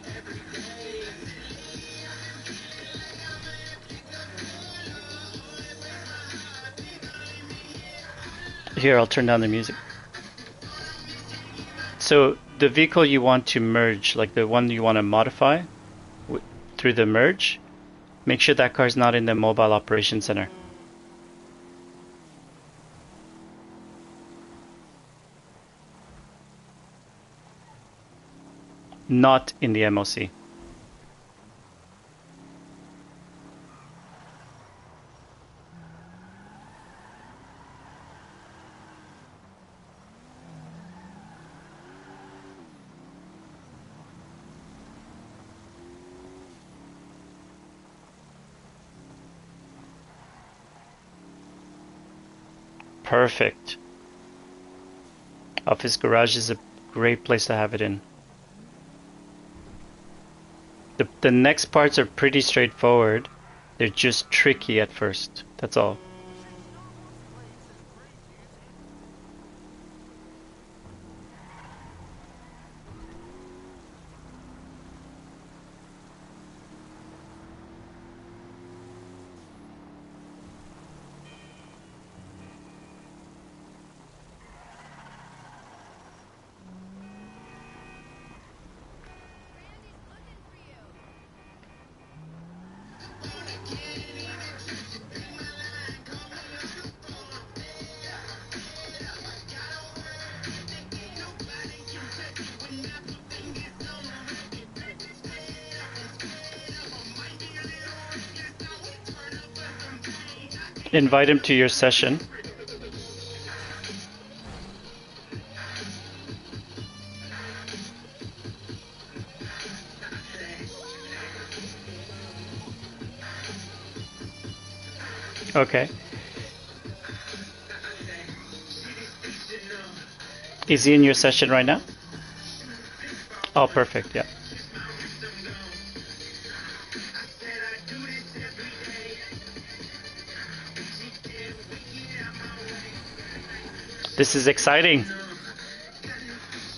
Here, I'll turn down the music. So the vehicle you want to merge, like the one you want to modify through the merge, make sure that car's not in the mobile operation center. Not in the MOC. Perfect. Office garage is a great place to have it in. The next parts are pretty straightforward. They're just tricky at first. That's all. Invite him to your session. Okay. Is he in your session right now? Oh, perfect, yeah. This is exciting.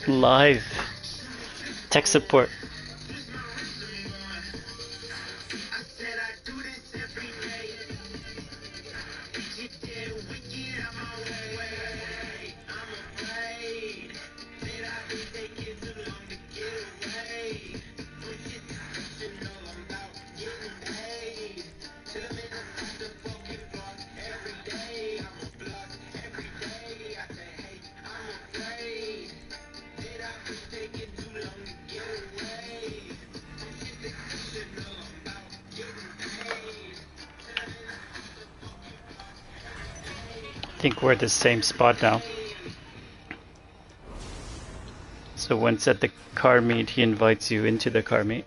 Live. Tech support. think we're at the same spot now. So once at the car meet, he invites you into the car meet.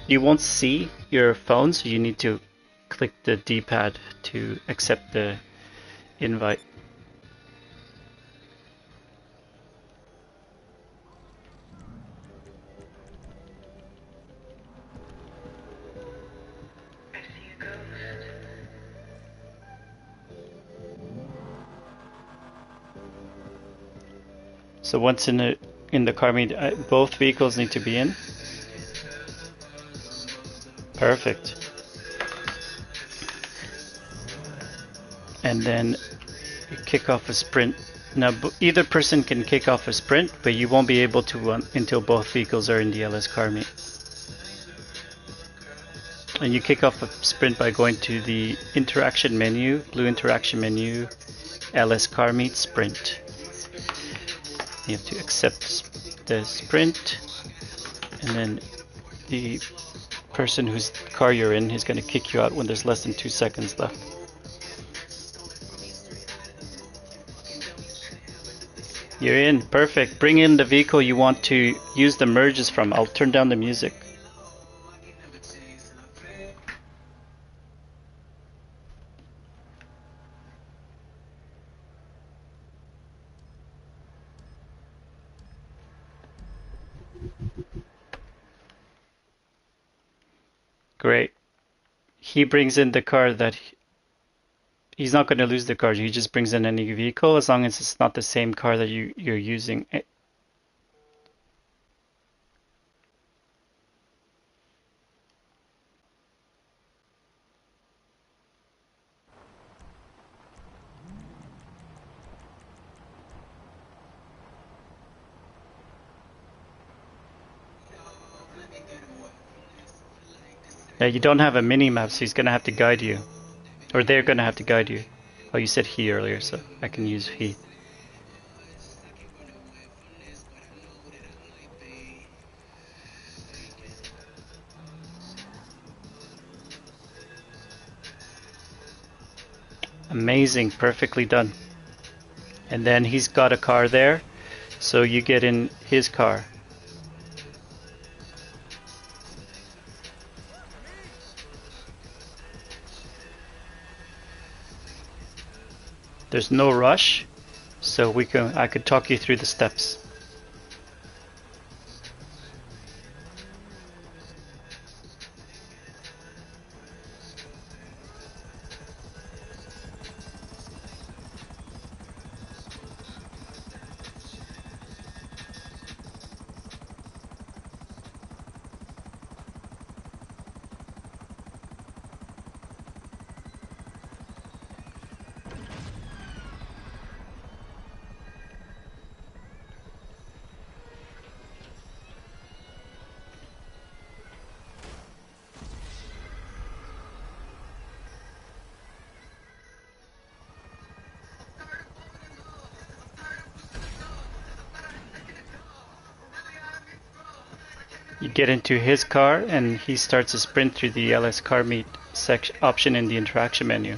You won't see your phone, so you need to click the D-pad to accept the invite. So once in the car meet, both vehicles need to be in. Perfect. And then you kick off a sprint. Now either person can kick off a sprint, but you won't be able to until both vehicles are in the LS car meet. And you kick off a sprint by going to the interaction menu, blue interaction menu, LS car meet sprint. You have to accept the sprint, and then the person whose car you're in is going to kick you out when there's less than 2 seconds left. You're in, perfect. Bring in the vehicle you want to use the merges from. I'll turn down the music. Great. He brings in the car that he's not going to lose the car. He just brings in any vehicle as long as it's not the same car that you're using. Now you don't have a mini map, so he's going to have to guide you. Or they're going to have to guide you. Oh, you said he earlier, so I can use he. Amazing, perfectly done. And then he's got a car there, so you get in his car. There's no rush, so I could talk you through the steps. You get into his car and he starts a sprint through the LS car meet option in the interaction menu.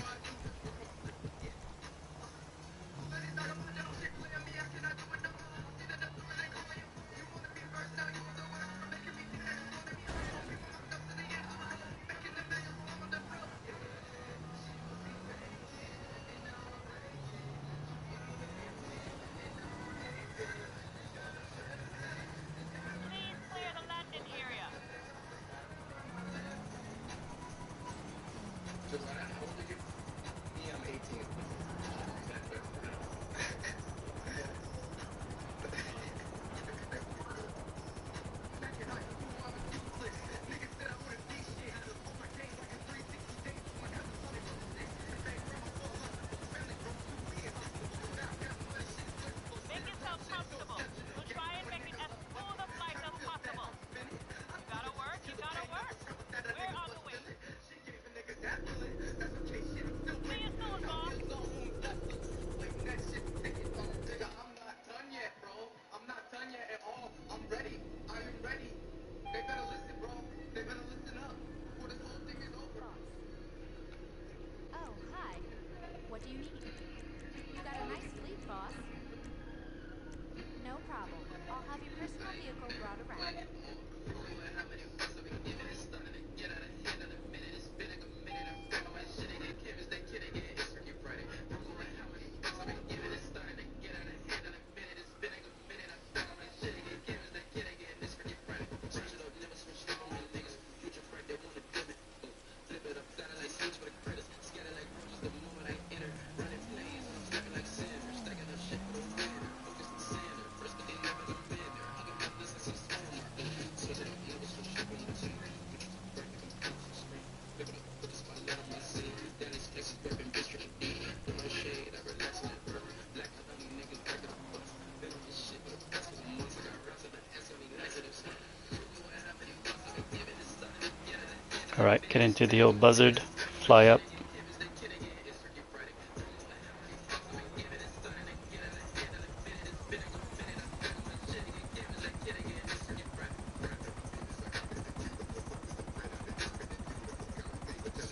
Alright, get into the old buzzard, fly up.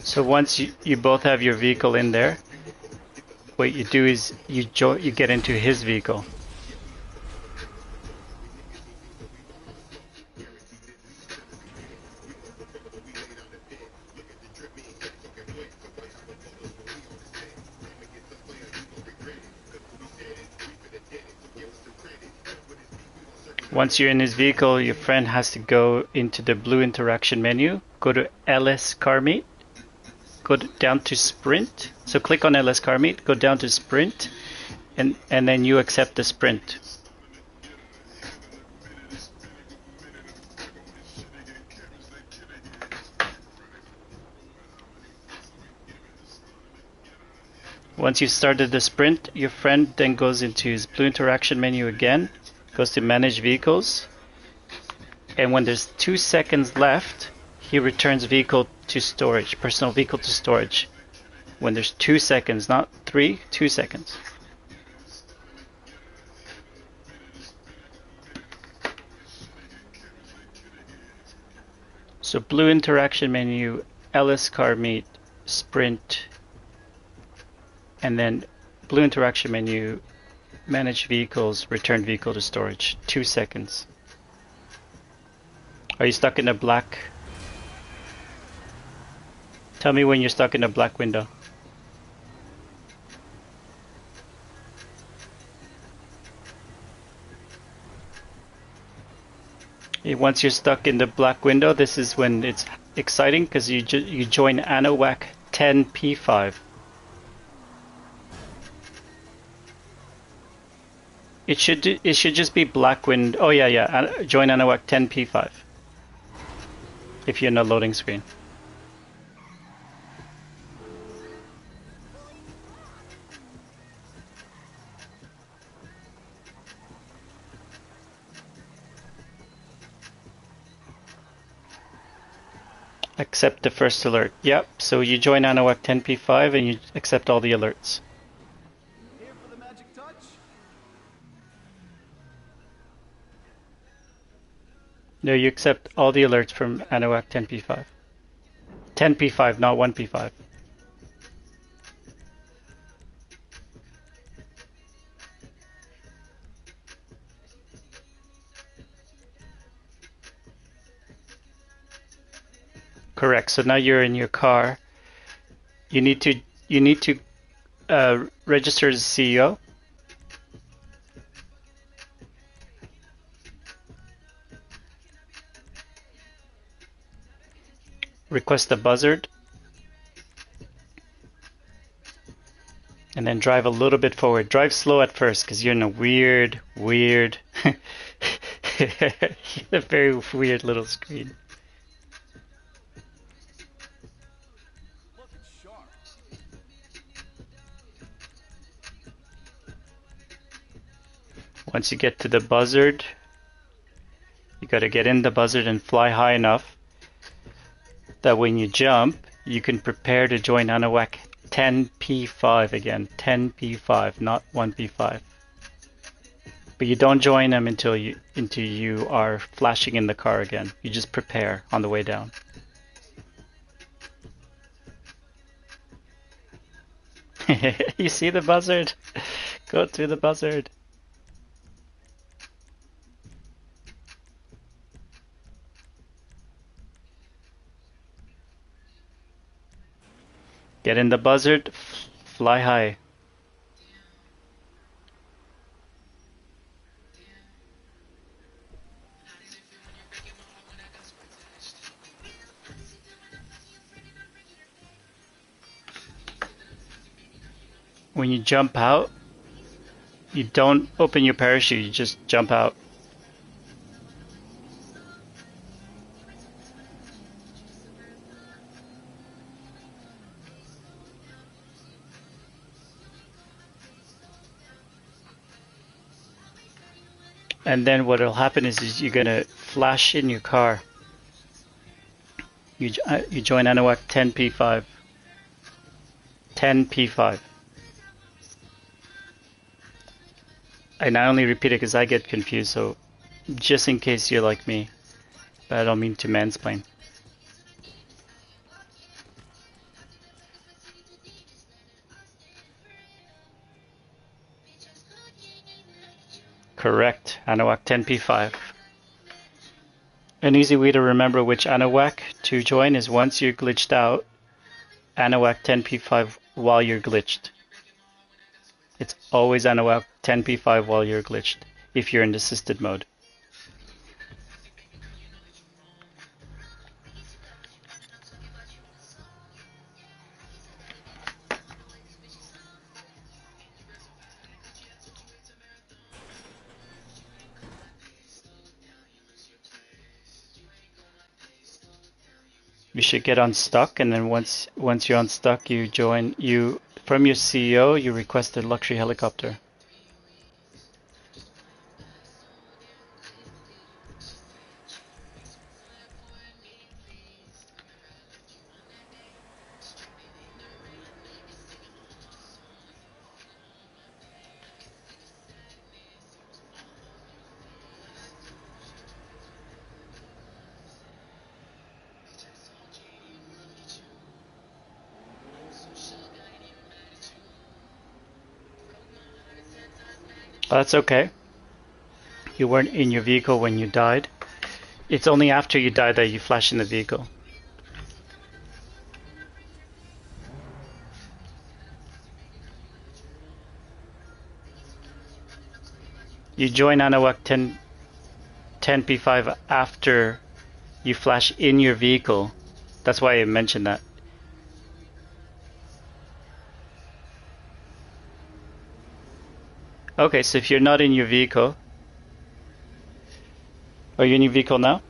So once you both have your vehicle in there, what you do is you get into his vehicle. Once you're in his vehicle, your friend has to go into the blue interaction menu, go to LS Car Meet, go down to Sprint. So click on LS Car Meet, go down to Sprint, and then you accept the sprint. Once you started the sprint, your friend then goes into his blue interaction menu again, goes to manage vehicles, and when there's 2 seconds left, he returns vehicle to storage, personal vehicle to storage. When there's 2 seconds, not 3, 2 seconds. So blue interaction menu, LS Car Meet, Sprint, and then blue interaction menu, manage vehicles, return vehicle to storage. 2 seconds. Are you stuck in a black? Tell me when you're stuck in a black window. Once you're stuck in the black window, this is when it's exciting because you join ANOWAC 10P5. It should just be black window. Oh yeah. Join ANOWAC 10P5. If you're in a loading screen. Accept the first alert. Yep, so you join ANOWAC 10P5 and you accept all the alerts. Here for the magic touch? No, you accept all the alerts from ANOWAC 10P5. 10P5, not 1P5. Correct. So now you're in your car. You need to register as CEO. Request a buzzard. And then drive a little bit forward. Drive slow at first because you're in a weird, a very weird little screen. Looking sharp. Once you get to the buzzard, you got to get in the buzzard and fly high enough that when you jump, you can prepare to join ANOWAC 10P5 again. 10P5, not 1P5. But you don't join them until you are flashing in the car again. You just prepare on the way down. You see the buzzard? Go through the buzzard. Get in the buzzard, fly high. When you jump out, you don't open your parachute, you just jump out. And then what will happen is you're gonna flash in your car. You join Anahuac 10P5. 10P5. And I only repeat it because I get confused, so just in case you're like me. But I don't mean to mansplain. Correct. Anahuac 10P5. An easy way to remember which Anahuac to join is once you're glitched out, Anahuac 10P5 while you're glitched. It's always Anahuac 10P5 while you're glitched, if you're in assisted mode. You should get unstuck, and then once you're unstuck, you from your CEO, you request a luxury helicopter. That's okay. You weren't in your vehicle when you died. It's only after you die that you flash in the vehicle. You join Anahuac 10P5 after you flash in your vehicle. That's why I mentioned that. Okay, so if you're not in your vehicle, are you in your vehicle now?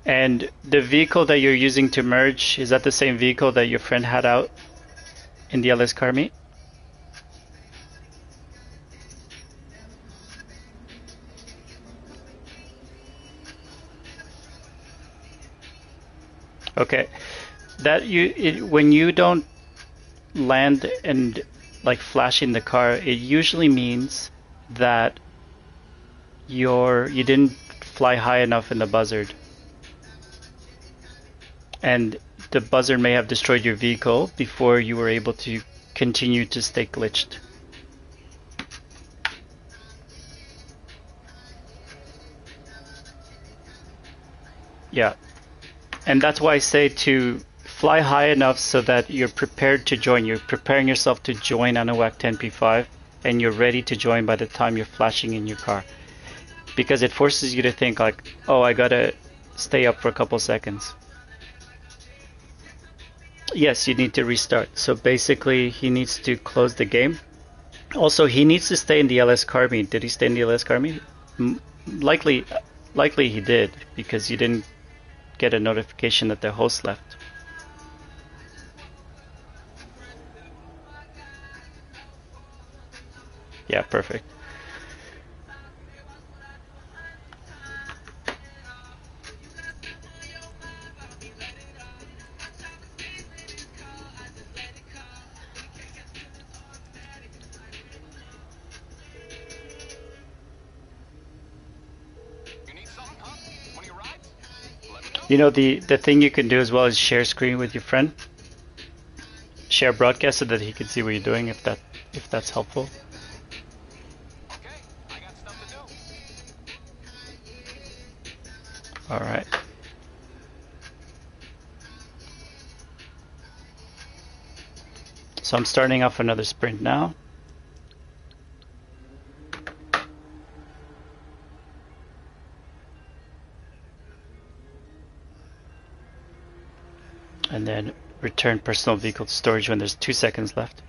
And the vehicle that you're using to merge, is that the same vehicle that your friend had out in the LS car meet? Okay, when you don't land and like flash in the car, it usually means that you didn't fly high enough in the buzzard, and the buzzard may have destroyed your vehicle before you were able to continue to stay glitched. Yeah, and that's why I say to fly high enough so that you're prepared to join. You're preparing yourself to join Anahuac 10P5, and you're ready to join by the time you're flashing in your car. Because it forces you to think like, oh, I gotta stay up for a couple seconds. Yes, you need to restart. So basically, he needs to close the game. Also, he needs to stay in the LS car meet. Did he stay in the LS car meet? Likely he did, because you didn't get a notification that the host left. Yeah, perfect. You know, the thing you can do as well is share screen with your friend. Share broadcast so that he can see what you're doing, if that's helpful. Okay, I got stuff to do. All right. So I'm starting off another sprint now. And then return personal vehicle to storage when there's 2 seconds left.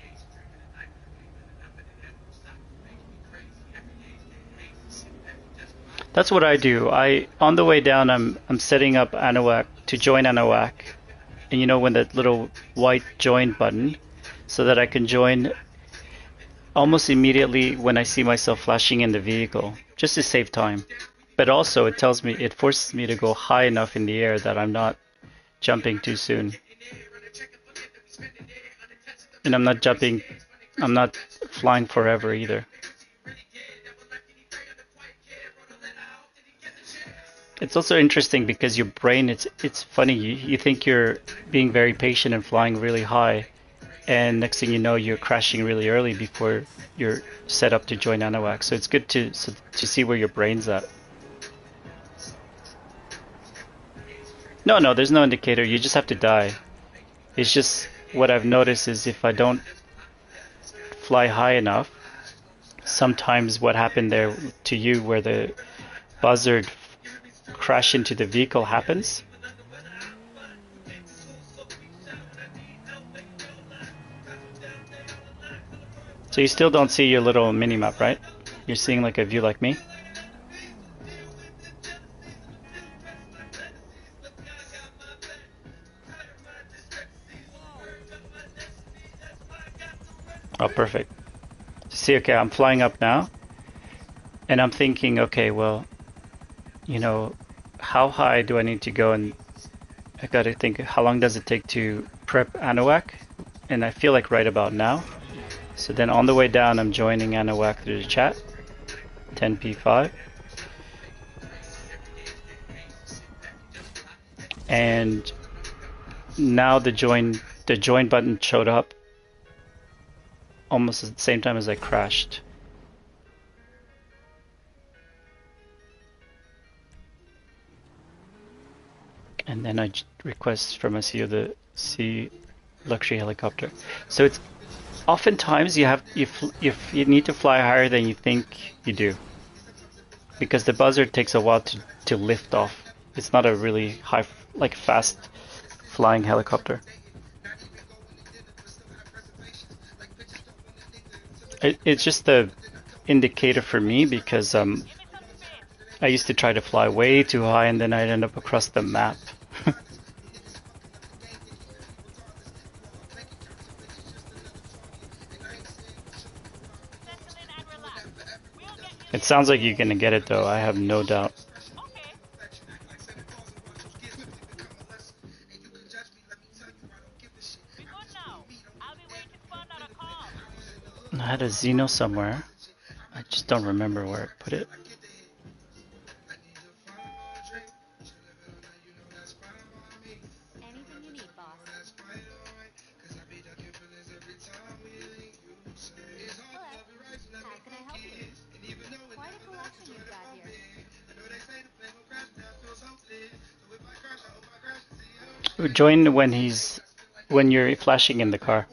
That's what I do. On the way down, I'm setting up Anahuac to join Anahuac and you know when that little white join button, so that I can join almost immediately when I see myself flashing in the vehicle, just to save time. But also it tells me, it forces me to go high enough in the air that I'm not jumping too soon. And I'm not flying forever either. It's also interesting because your brain, it's funny, you think you're being very patient and flying really high, and next thing you know, you're crashing really early before you're set up to join Anahuac. So it's good to see where your brain's at. No, there's no indicator. You just have to die. It's just what I've noticed is if I don't fly high enough, sometimes what happened there to you where the buzzard crash into the vehicle happens. So you still don't see your little mini map, right? You're seeing like a view like me. Oh, perfect. See, okay, I'm flying up now, and I'm thinking, okay, well, you know, how high do I need to go? And I gotta think, how long does it take to prep Anahuac? And I feel like right about now. So then on the way down, I'm joining Anahuac through the chat, 10p5. And now the join button showed up almost at the same time as I crashed. And then I request from a CEO the C luxury helicopter. So it's oftentimes you need to fly higher than you think you do, because the buzzard takes a while to lift off. It's not a really high, like fast flying helicopter. It's just the indicator for me because I used to try to fly way too high and then I'd end up across the map. It sounds like you're gonna get it though, I have no doubt. I had a Xeno somewhere. I just don't remember where I put it. Anything you need, boss. Hello. How can I help you? Quite a collection you've got here. Join when you're flashing in the car.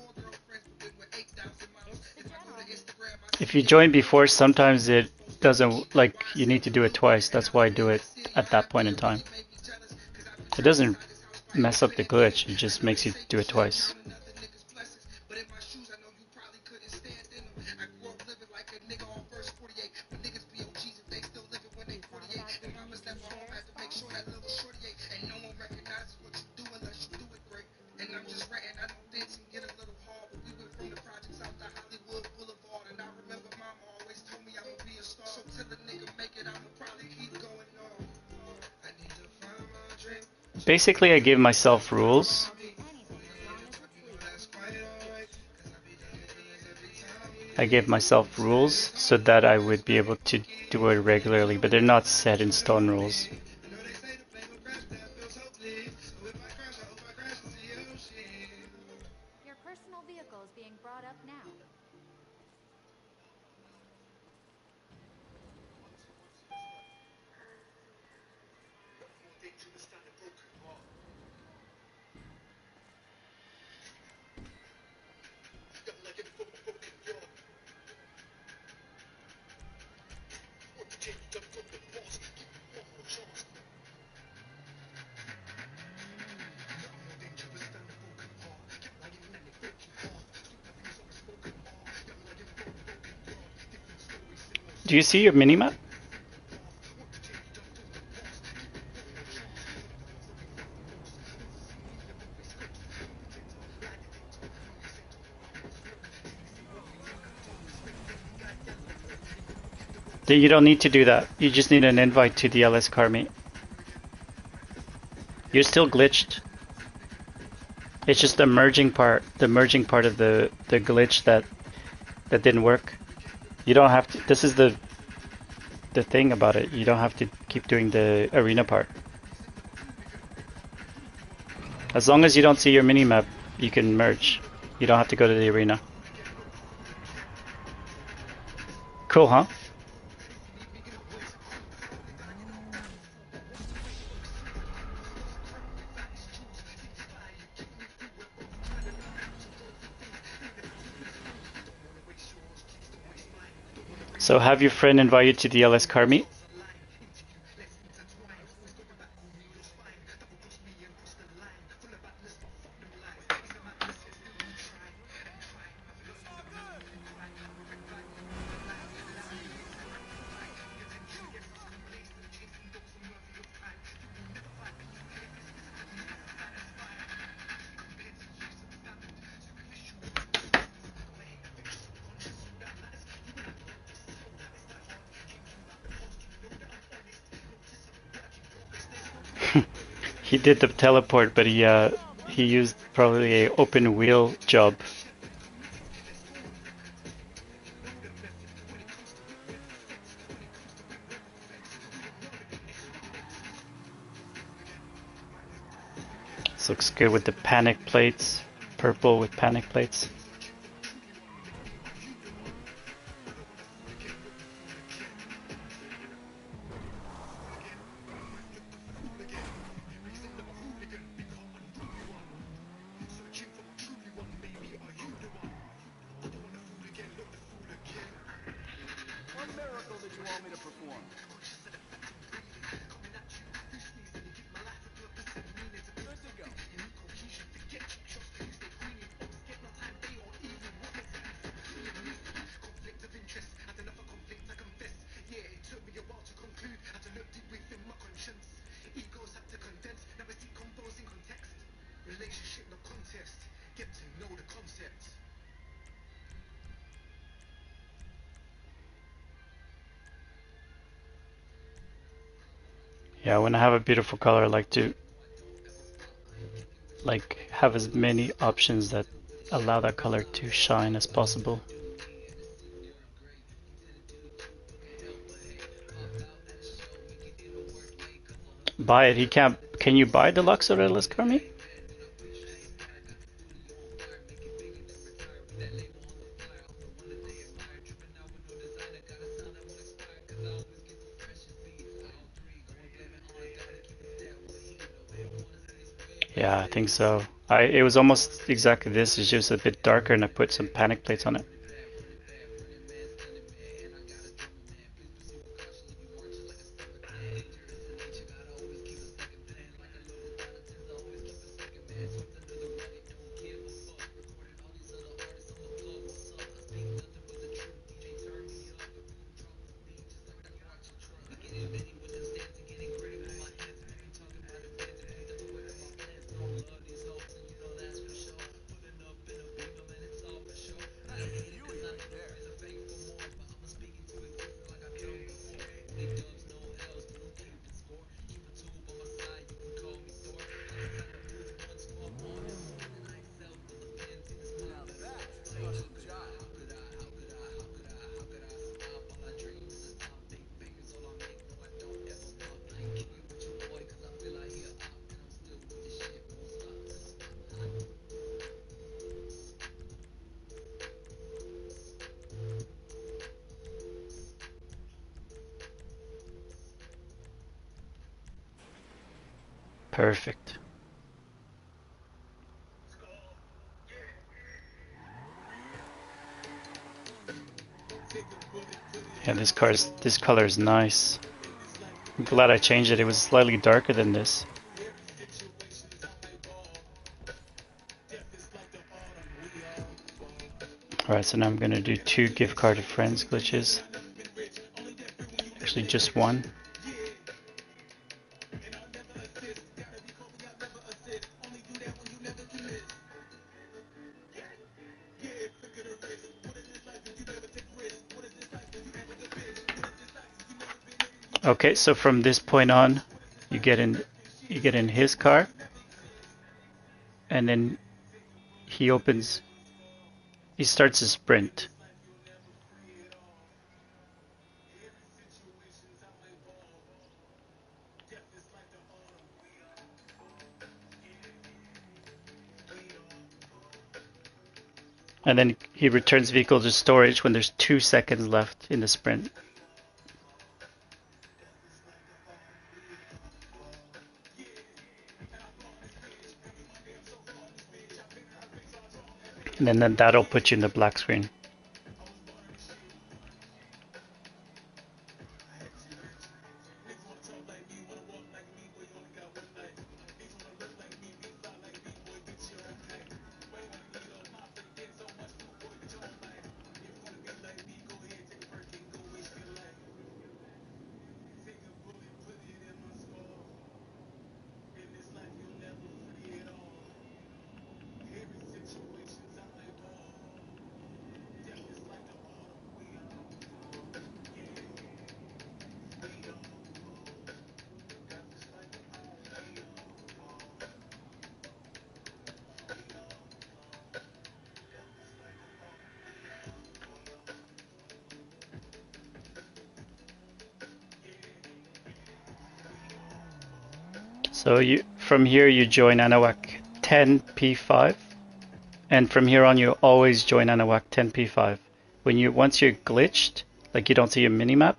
It's the general. If you join before, sometimes it doesn't, like, you need to do it twice. That's why I do it at that point in time. It doesn't mess up the glitch, it just makes you do it twice. Basically, I give myself rules. I gave myself rules so that I would be able to do it regularly, but they're not set in stone rules. Your personal vehicle is being brought up now. Do you see your minimap? You don't need to do that. You just need an invite to the LS car meet. You're still glitched. It's just the merging part of the glitch that didn't work. You don't have to. This is the thing about it. You don't have to keep doing the arena part. As long as you don't see your minimap, you can merge. You don't have to go to the arena. Cool, huh? So have your friend invite you to the LS car meet. He did the teleport, but he used probably a open wheel job. This looks good with the panic plates, purple with panic plates. What miracle did you want me to perform? Good to go. Yeah, when I have a beautiful color, I like to have as many options that allow that color to shine as possible. Buy it. He can't. Can you buy deluxe or LS car meet? Yeah, I think so. It was almost exactly this. It's just a bit darker, and I put some panic plates on it. Beauty right there. Now that's just a job. Perfect. Yeah, this color is nice. I'm glad I changed it. It was slightly darker than this. Alright, so now I'm gonna do 2 gift card to friends glitches. Actually, just 1. Okay, so from this point on, you get in his car, and then he starts a sprint. And then he returns vehicle to storage when there's 2 seconds left in the sprint. And then that'll put you in the black screen. So from here you join Anahuac 10P5, and from here on you always join Anahuac 10P5. Once you're glitched, like you don't see your minimap,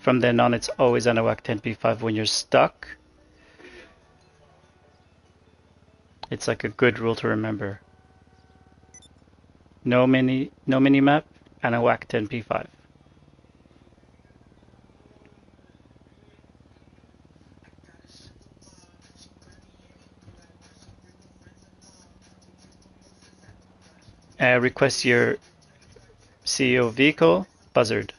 from then on it's always Anahuac 10P5. When you're stuck, it's like a good rule to remember. No minimap, Anahuac 10P5. Request your CEO vehicle, buzzard.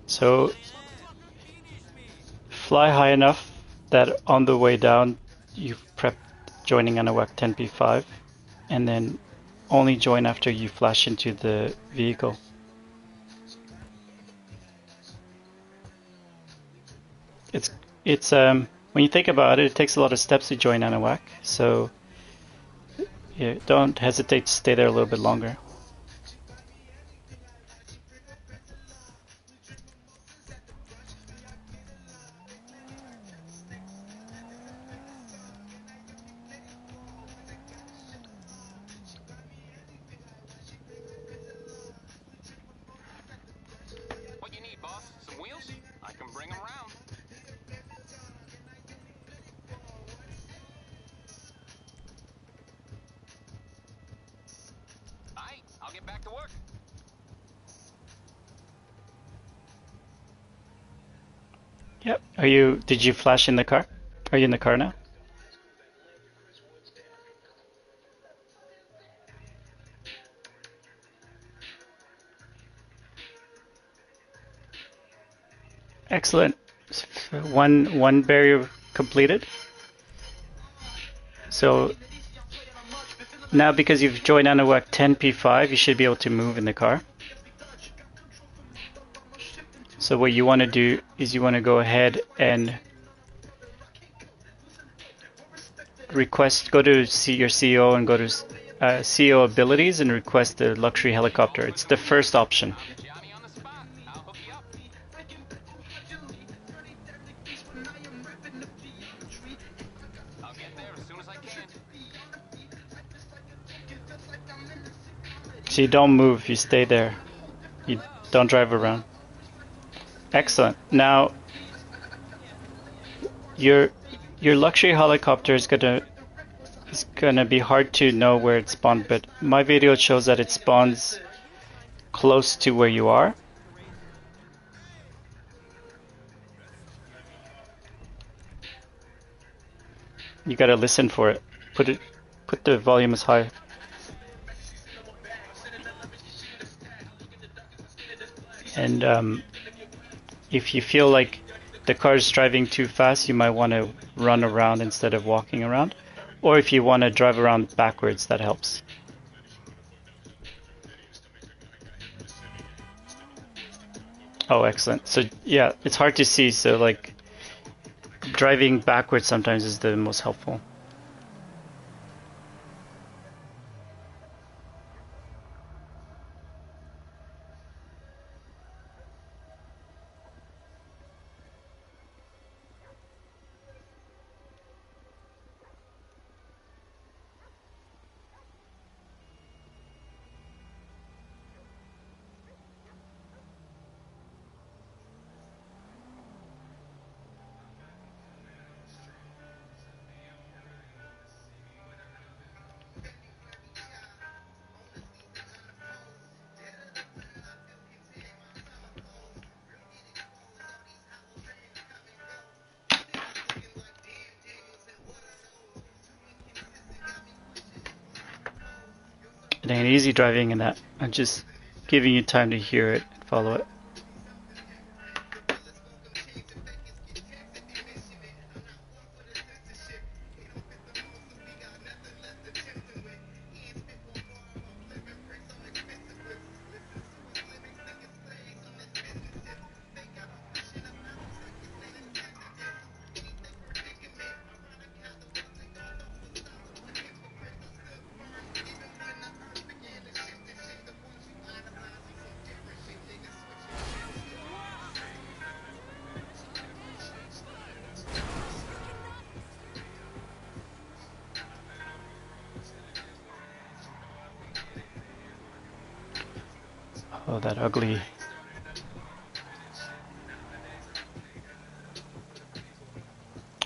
So fly high enough that on the way down you've prepped joining Anahuac 10P5, and then only join after you flash into the vehicle. It's when you think about it, it takes a lot of steps to join Anahuac, so yeah, don't hesitate to stay there a little bit longer. What you need, boss? Some wheels? I can bring them around. Aight, I'll get back to work. Yep. Did you flash in the car? Are you in the car now? Excellent. One barrier completed. So now because you've joined Anahuac 10P5, you should be able to move in the car. So what you want to do is you want to go ahead and go to see your CEO and go to CO abilities and request the luxury helicopter. It's the first option. I'm Johnny on the spot. I'll hook you up. I'll get there as soon as I can. So you don't move, you stay there. You don't drive around. Excellent. Now, your luxury helicopter is gonna be hard to know where it spawned, but my video shows that it spawns close to where you are. You gotta listen for it. Put the volume as high. And if you feel like the car is driving too fast, you might want to run around instead of walking around. Or if you want to drive around backwards, that helps. Oh, excellent. So yeah, it's hard to see, so like driving backwards sometimes is the most helpful. It ain't easy driving in that. I'm just giving you time to hear it and follow it. Oh, that ugly.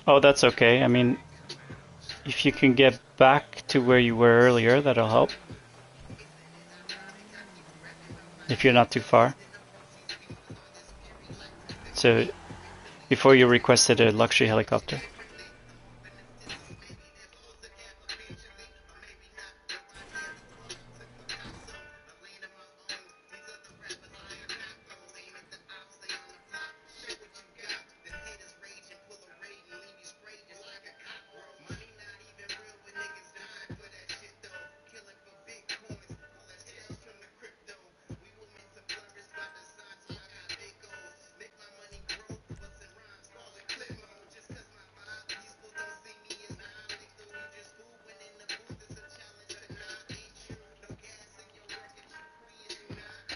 Oh, that's okay. I mean, if you can get back to where you were earlier, that'll help. If you're not too far. So, before you requested a luxury helicopter.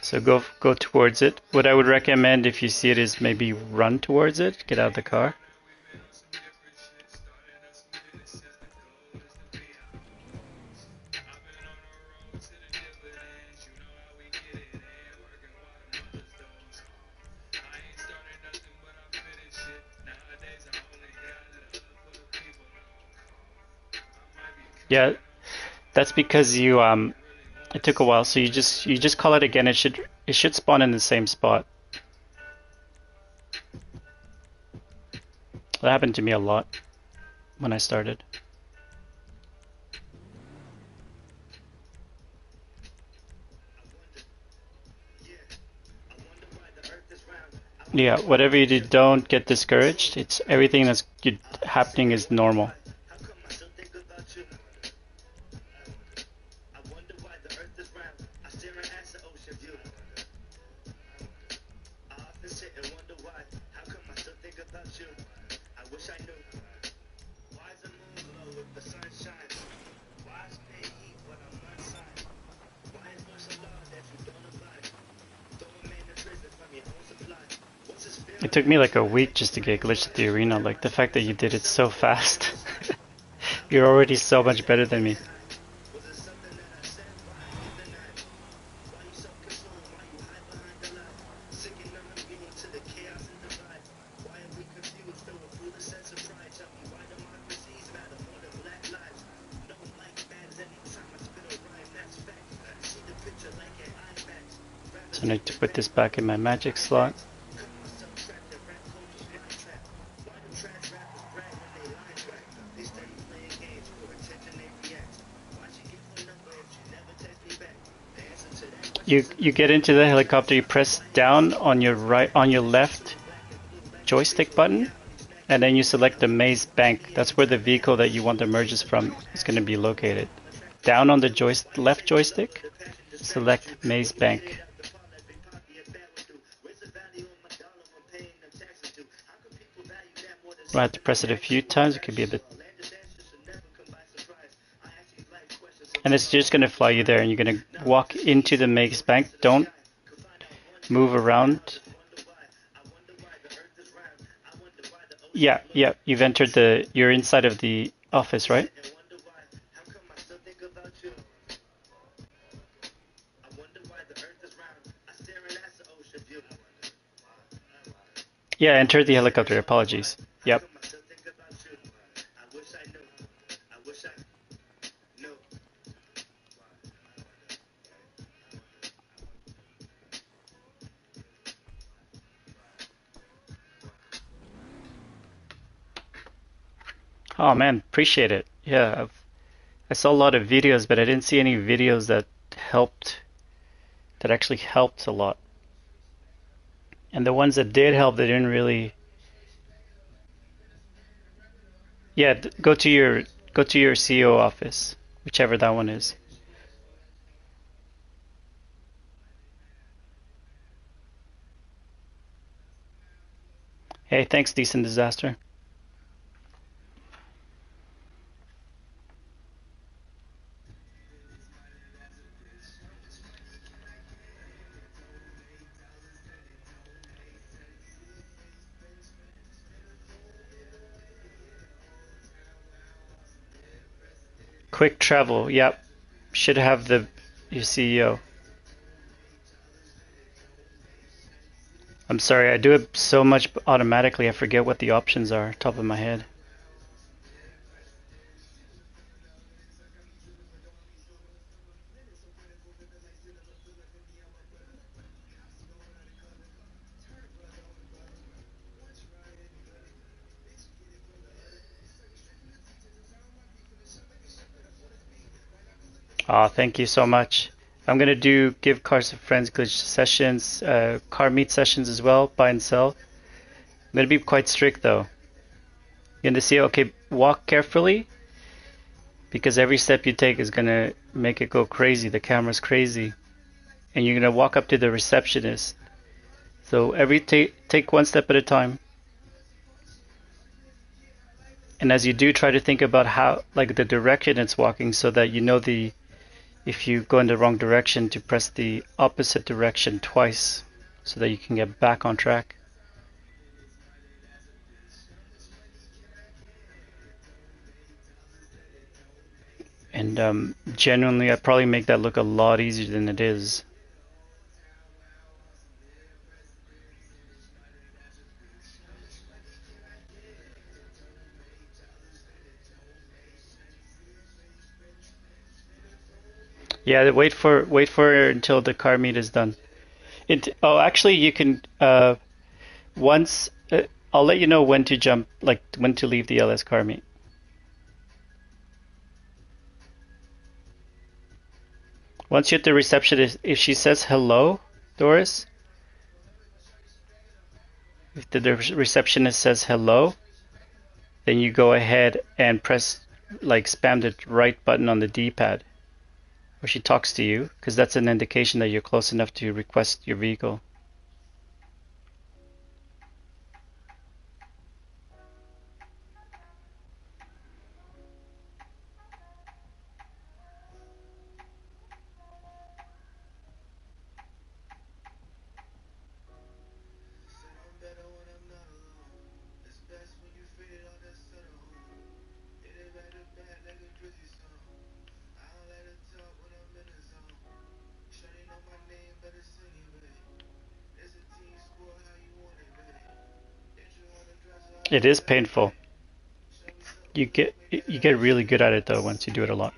So go towards it. What I would recommend if you see it is maybe run towards it, get out of the car. Yeah, that's because you it took a while, so you just call it again. It should spawn in the same spot. That happened to me a lot when I started. Yeah, whatever you do, don't get discouraged. It's everything that's happening is normal. It took me like a week just to get glitched at the arena. Like the fact that you did it so fast. You're already so much better than me. So I need to put this back in my magic slot. You get into the helicopter, you press down on your left joystick button, and then you select the maze bank. That's where the vehicle that you want the merges from is going to be located. Down on the left joystick, select maze bank. I have to press it a few times. It could be a bit, and it's just going to fly you there, and you're going to walk into the maze bank. Don't move around. Yeah, you've entered you're inside of the office, right? Yeah, enter the helicopter. Apologies. Yep. Oh man, appreciate it. Yeah, I saw a lot of videos, but I didn't see any videos that actually helped a lot. And the ones that did help, they didn't really. Yeah, go to your CEO office, whichever that one is. Hey, thanks, Decent Disaster. Quick travel. Yep, should have your CEO. I'm sorry, I do it so much automatically, I forget what the options are, top of my head. Thank you so much. I'm gonna give Cars to Friends glitch sessions, car meet sessions as well, buy and sell. I'm gonna be quite strict though. You're gonna see, okay, walk carefully because every step you take is gonna make it go crazy. The camera's crazy, and you're gonna walk up to the receptionist. So take one step at a time, and as you do, try to think about how, like the direction it's walking, so that you know if you go in the wrong direction, to press the opposite direction twice, so that you can get back on track. And genuinely, I probably make that look a lot easier than it is. Yeah, wait for until the car meet is done. Actually, you can once I'll let you know when to jump, like when to leave the LS car meet. Once you're at the receptionist, if she says hello, Doris, if the receptionist says hello, then you go ahead and press, like, spam the right button on the D-pad where she talks to you, because that's an indication that you're close enough to request your vehicle. It is painful. You get really good at it though once you do it a lot.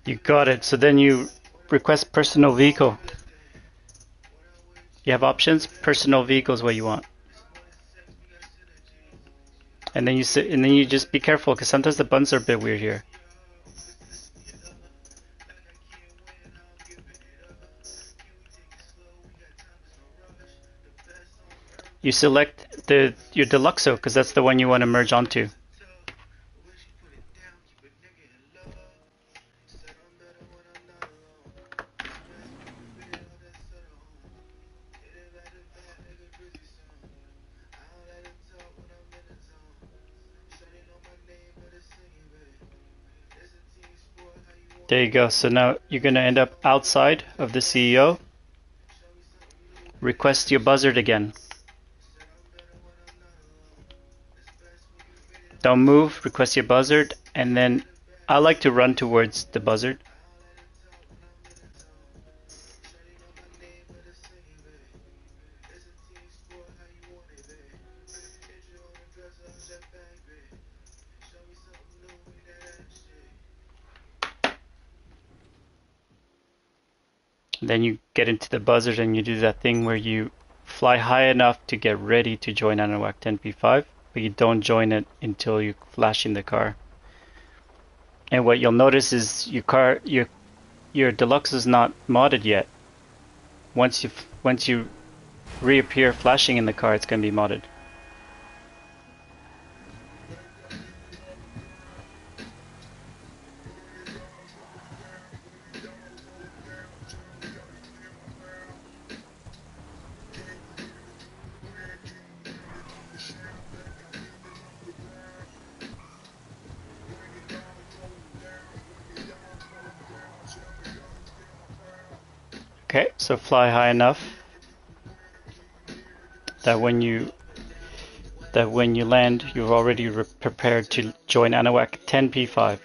You got it. So then you request personal vehicle. You have options. Personal vehicle is what you want. And then you just be careful because sometimes the buttons are a bit weird here. You select your Deluxo because that's the one you want to merge onto. There you go. So now you're going to end up outside of the CEO. Request your buzzard again. Don't move, request your buzzard, and then I like to run towards the buzzard. Then you get into the buzzard and you do that thing where you fly high enough to get ready to join Anahuac 10P5, but you don't join it until you flash in the car. And what you'll notice is your Deluxe is not modded yet. Once you reappear flashing in the car, it's going to be modded. Okay, so fly high enough that when you land, you're already prepared to join Anahuac 10P5.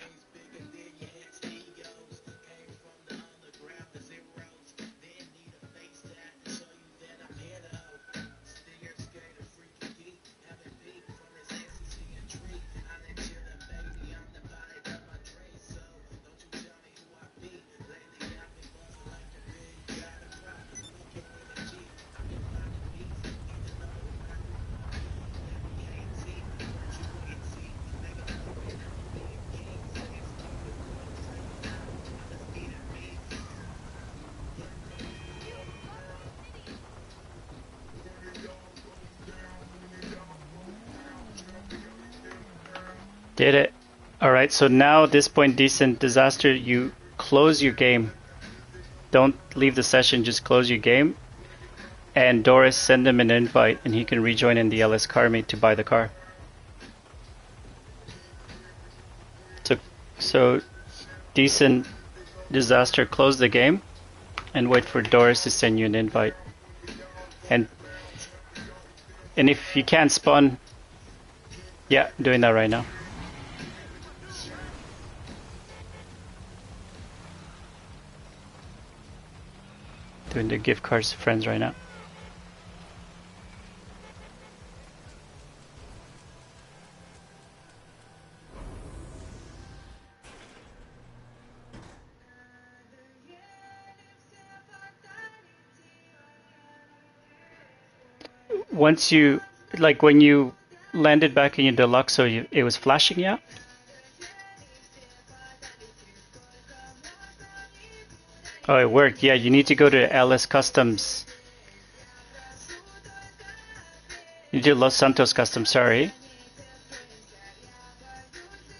Did it. Alright, so now at this point, Decent Disaster, you close your game. Don't leave the session, just close your game. And Doris, send him an invite and he can rejoin in the LS car meet to buy the car. So Decent Disaster, close the game and wait for Doris to send you an invite. And if you can't spawn, yeah, I'm doing that right now. Doing the gift cards to friends right now. Once you, like when you landed back in your Deluxe, so it was flashing, yeah? Oh, it worked. Yeah, you need to go to LS Customs. You do Los Santos Customs, sorry.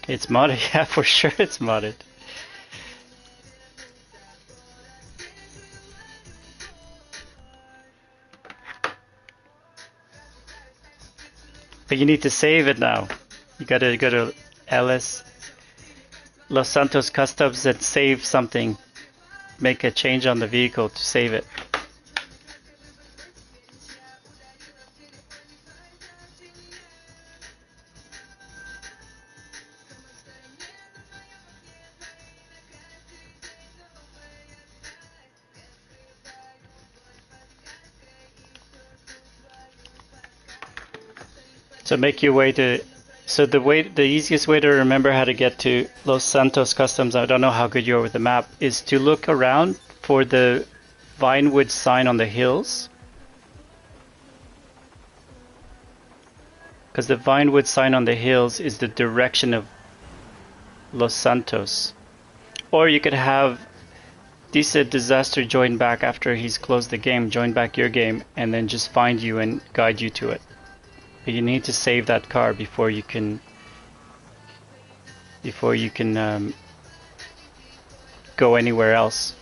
It's modded, yeah, for sure it's modded. But you need to save it now. You gotta go to LS Los Santos Customs and save something. Make a change on the vehicle to save it. So make your way to. So the easiest way to remember how to get to Los Santos Customs, I don't know how good you are with the map, is to look around for the Vinewood sign on the hills. Because the Vinewood sign on the hills is the direction of Los Santos. Or you could have Disaster join back after he's closed the game, join back your game, and then just find you and guide you to it. But you need to save that car before you can go anywhere else.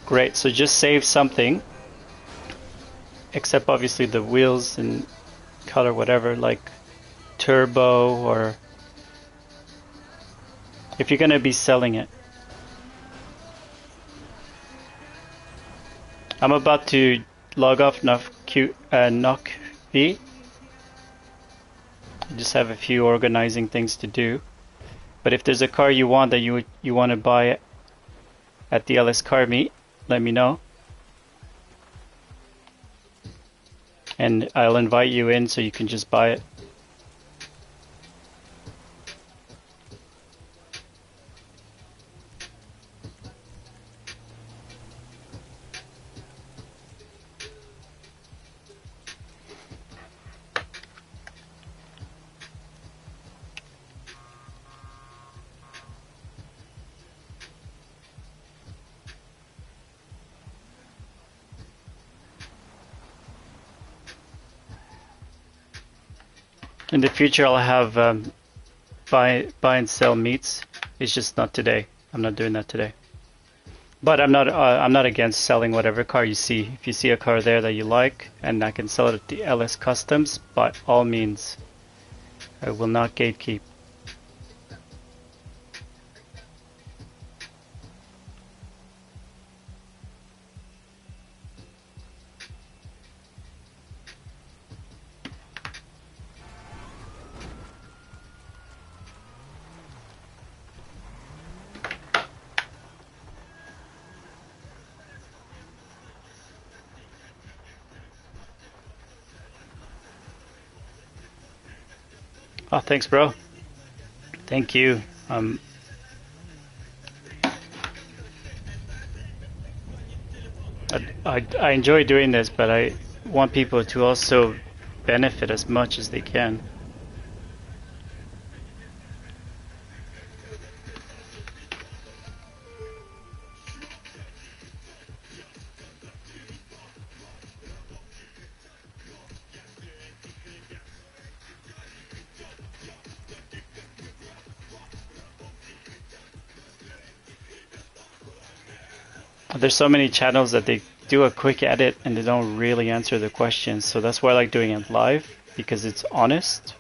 Great, so just save something, except obviously the wheels and color, whatever, like turbo, or if you're going to be selling it. I'm about to log off Knock V. I just have a few organizing things to do. But if there's a car you want that you want to buy at the LS car meet, let me know. And I'll invite you in so you can just buy it. In the future, I'll have buy and sell meets. It's just not today. I'm not doing that today. But I'm not against selling whatever car you see. If you see a car there that you like, and I can sell it at the LS Customs, by all means, I will not gatekeep. Oh, thanks, bro. Thank you. I enjoy doing this, but I want people to also benefit as much as they can. There's so many channels that they do a quick edit and they don't really answer the questions, so that's why I like doing it live, because it's honest.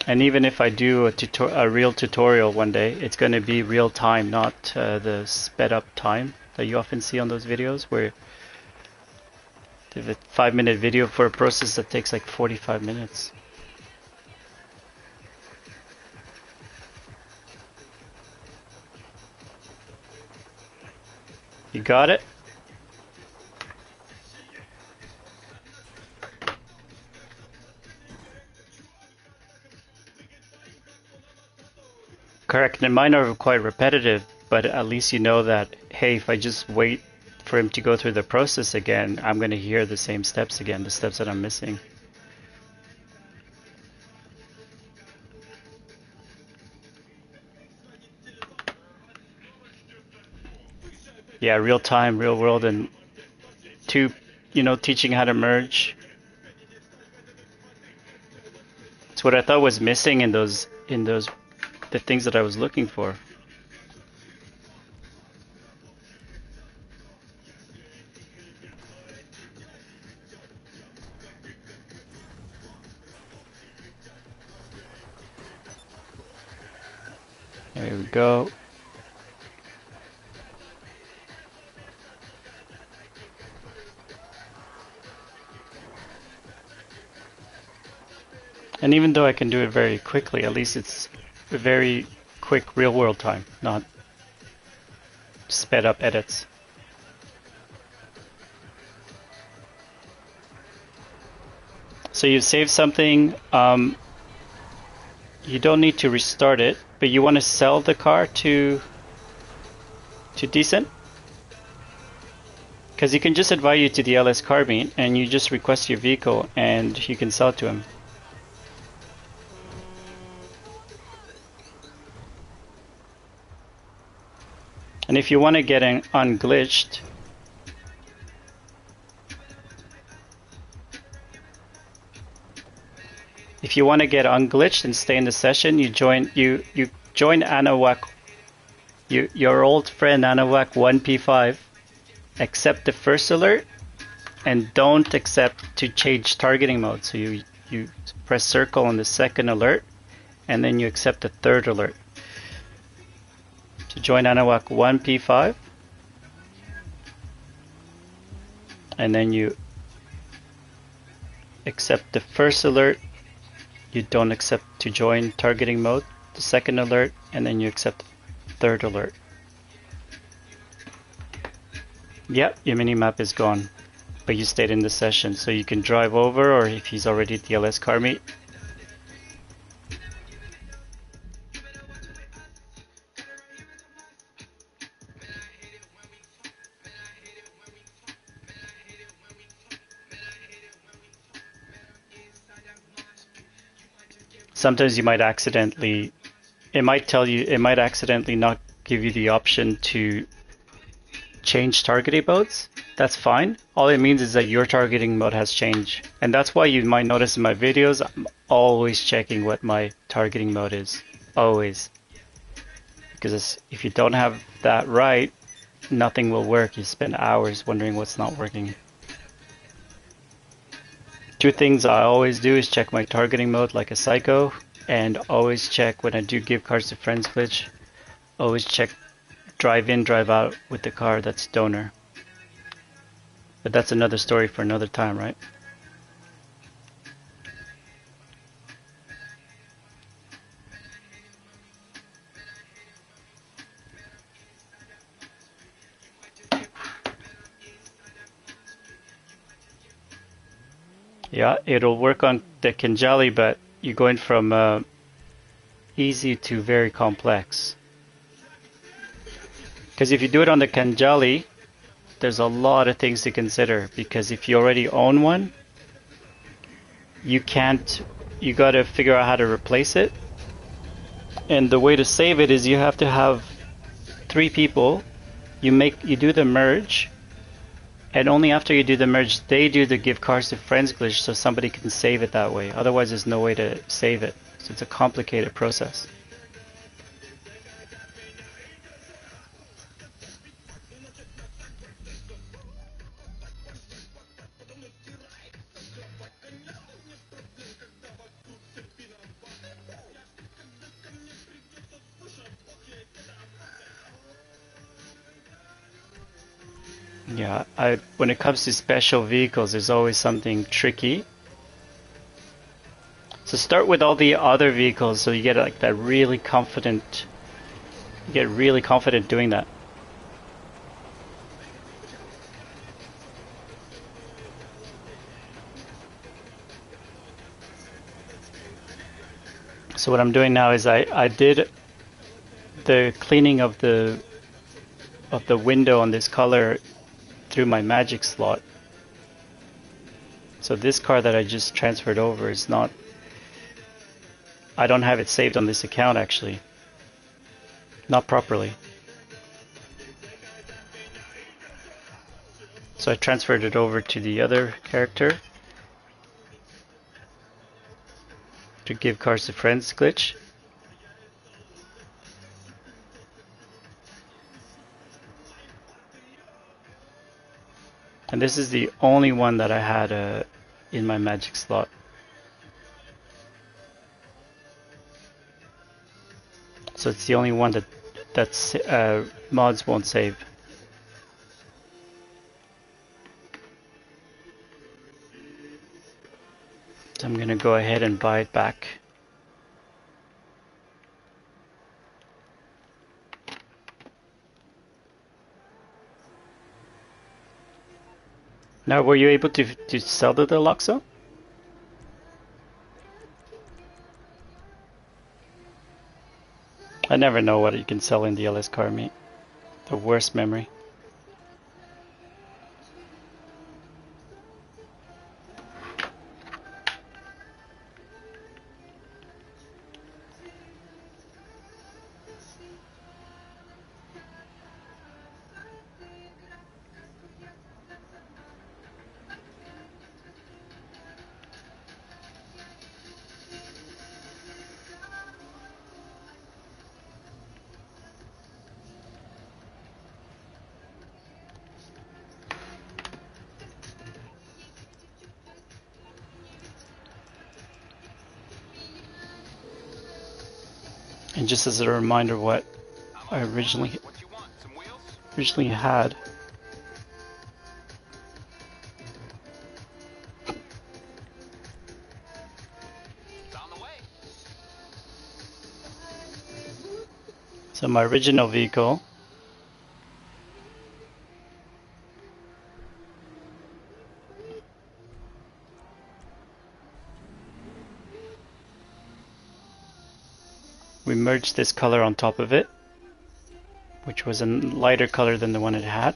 And even if I do a real tutorial one day, it's going to be real time, not the sped up time that you often see on those videos where they have a 5-minute video for a process that takes like 45 minutes. You got it? Correct, and mine are quite repetitive, but at least you know that, hey, if I just wait for him to go through the process again, I'm going to hear the same steps again, the steps that I'm missing. Yeah, real time, real world, and teaching how to merge. It's what I thought was missing in the things that I was looking for. There we go. And even though I can do it very quickly, at least it's a very quick real world time, not sped up edits. So you save something, you don't need to restart it, but you want to sell the car to Decent? Because he can just invite you to the LS car meet and you just request your vehicle and you can sell it to him. And if you want to get an unglitched, and stay in the session, you join Anawak, your old friend Anawak 1P5. Accept the first alert and don't accept to change targeting mode. So you press circle on the second alert and then you accept the third alert. So join Anawak 1P5 and then you accept the first alert. You don't accept to join targeting mode, the second alert, and then you accept the third alert. Yep, your minimap is gone, but you stayed in the session, so you can drive over, or if he's already at the LS car meet. Sometimes you might accidentally, it might accidentally not give you the option to change targeting modes. That's fine. All it means is that your targeting mode has changed. And that's why you might notice in my videos, I'm always checking what my targeting mode is. Always. Because if you don't have that right, nothing will work. You spend hours wondering what's not working. Two things I always do is check my targeting mode like a psycho, and always check when I do give cars to friends glitch. Always check drive in, drive out with the car that's donor. But that's another story for another time, right? Yeah, it'll work on the Kinjali, but you're going from easy to very complex. Because if you do it on the Kanjali, there's a lot of things to consider. Because if you already own one, you gotta figure out how to replace it. And the way to save it is you have to have 3 people. You do the merge, and only after you do the merge, they do the give cars to friends glitch, so somebody can save it that way. Otherwise, there's no way to save it. So it's a complicated process. Yeah, when it comes to special vehicles, there's always something tricky. So start with all the other vehicles, so you get like that really confident. You get really confident doing that. So what I'm doing now is I did the cleaning of the window on this color through my magic slot. So this car that I just transferred over is not, I don't have it saved on this account actually. Not properly. So I transferred it over to the other character to give cars to friends glitch. And this is the only one that I had in my magic slot. So it's the only one that mods won't save. So I'm gonna go ahead and buy it back. Now, were you able to sell the Deluxo? I never know what you can sell in the LS car meet. The worst memory. And just as a reminder, what I originally What you want? Some wheels? had. It's on the way. So my original vehicle we merged this color on top of it, which was a lighter color than the one it had.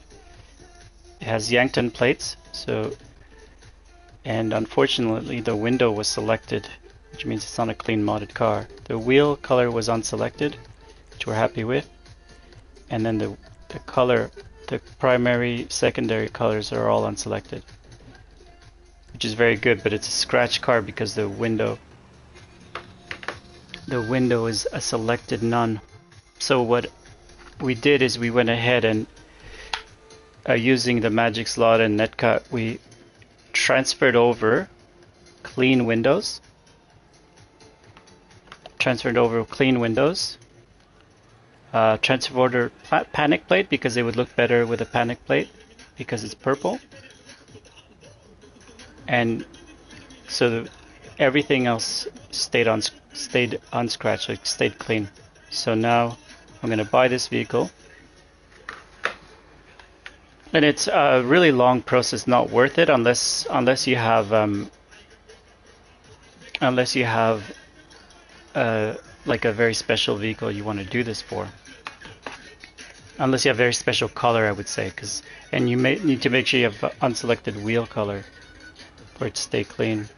It has Yankton plates, and unfortunately the window was selected, which means it's not a clean modded car. The wheel color was unselected, which we're happy with, and then the color, the primary, secondary colors are all unselected, which is very good, but it's a scratch car because the window is a selected none. So what we did is we went ahead and using the magic slot and netcut, we transferred over clean windows, transferred over panic plate because it would look better with a panic plate because it's purple, and so everything else stayed unscratched, like stayed clean. So now I'm going to buy this vehicle, and it's a really long process, not worth it unless you have like a very special vehicle you want to do this for. Unless you have a very special color, I would say, and you may need to make sure you have unselected wheel color for it to stay clean.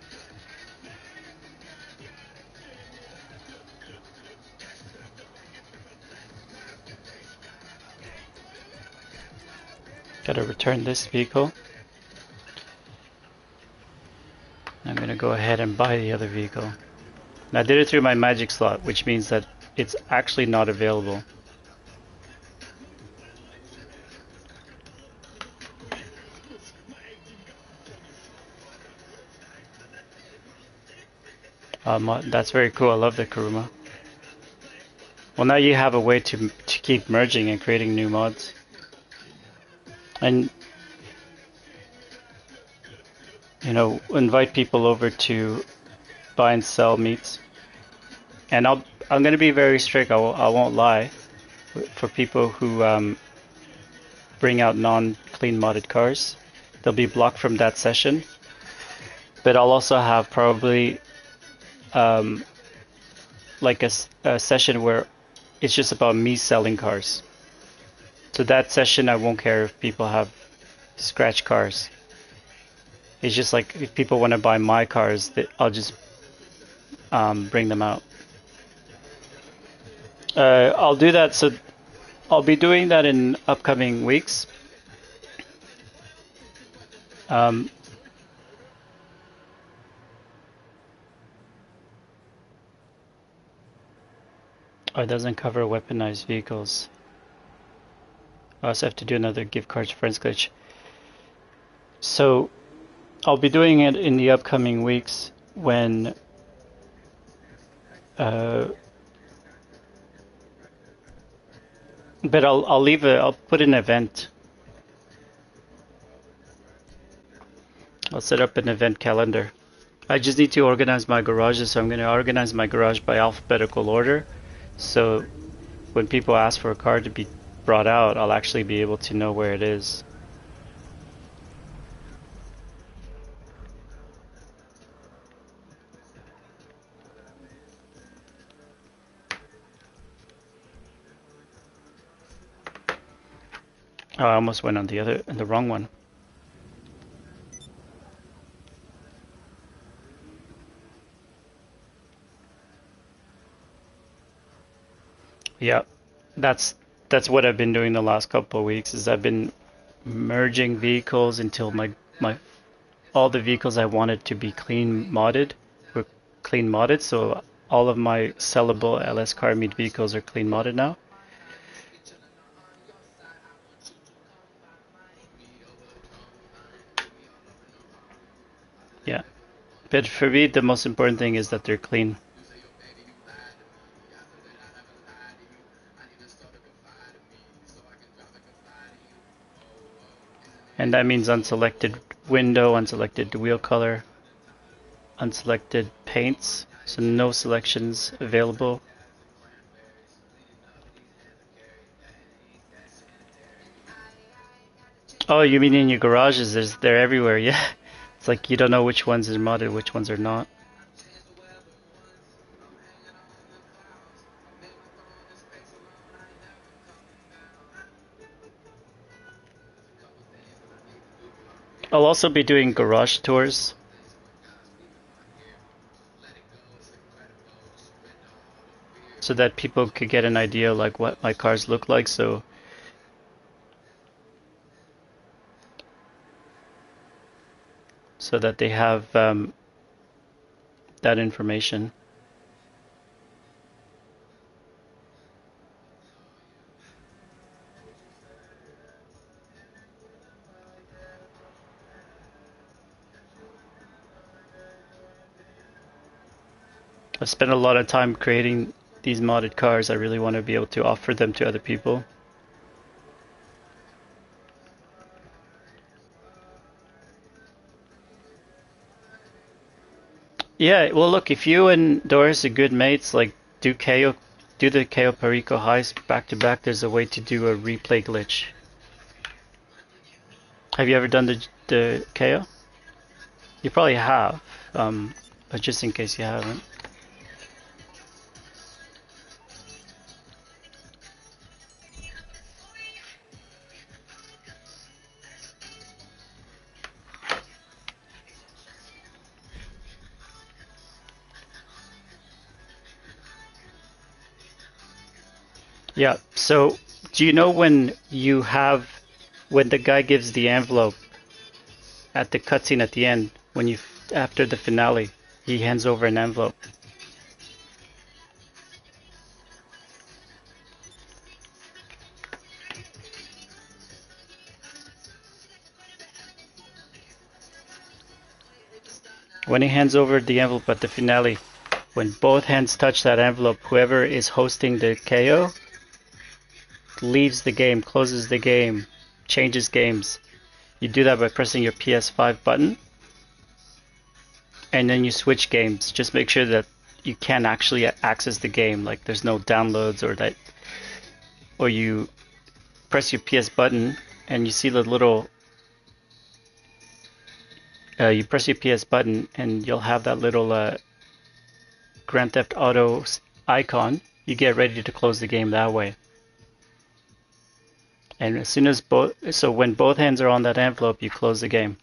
Gotta return this vehicle. I'm gonna go ahead and buy the other vehicle. And I did it through my magic slot, which means that it's actually not available. That's very cool. I love the Kuruma. Well, now you have a way to keep merging and creating new mods. And invite people over to buy and sell meats. And I'm going to be very strict. I won't lie. For people who bring out non-clean modded cars, they'll be blocked from that session. But I'll also have probably like a session where it's just about me selling cars. So that session, I won't care if people have scratch cars. It's just like if people want to buy my cars, I'll just bring them out. I'll do that. So I'll be doing that in upcoming weeks. Oh, it doesn't cover weaponized vehicles. I also have to do another gift cards friends glitch. So I'll be doing it in the upcoming weeks when but I'll put an event. I'll set up an event calendar I just need to organize my garages, so I'm going to organize my garage by alphabetical order. So when people ask for a car to be brought out, I'll actually be able to know where it is. Oh, I almost went on the wrong one. Yeah, that's that's what I've been doing the last couple of weeks. Is I've been merging vehicles until my all the vehicles I wanted to be clean modded were clean modded. So all of my sellable LS car meet vehicles are clean modded now. Yeah, but for me, the most important thing is that they're clean. And that means unselected window, unselected wheel color, unselected paints, so no selections available. Oh, you mean in your garages? They're everywhere, yeah. It's like you don't know which ones are modded, which ones are not. I'll also be doing garage tours so that people could get an idea like what my cars look like, so that they have that information. I've spent a lot of time creating these modded cars. I really want to be able to offer them to other people. Yeah, well, look, if you and Doris are good mates, like do the KO Perico heist back to back. There's a way to do a replay glitch. Have you ever done the KO? You probably have, but just in case you haven't. Yeah. So, do you know when the guy gives the envelope at the cutscene at the end, when you after the finale, he hands over an envelope. When he hands over the envelope at the finale, when both hands touch that envelope, whoever is hosting the KO leaves the game, closes the game, changes games. You do that by pressing your PS5 button, and then you switch games. Just make sure that you can actually access the game, like there's no downloads or you press your PS button and you see the little, you press your PS button and you'll have that little Grand Theft Auto icon. You get ready to close the game that way. And as soon as so when both hands are on that envelope, you close the game.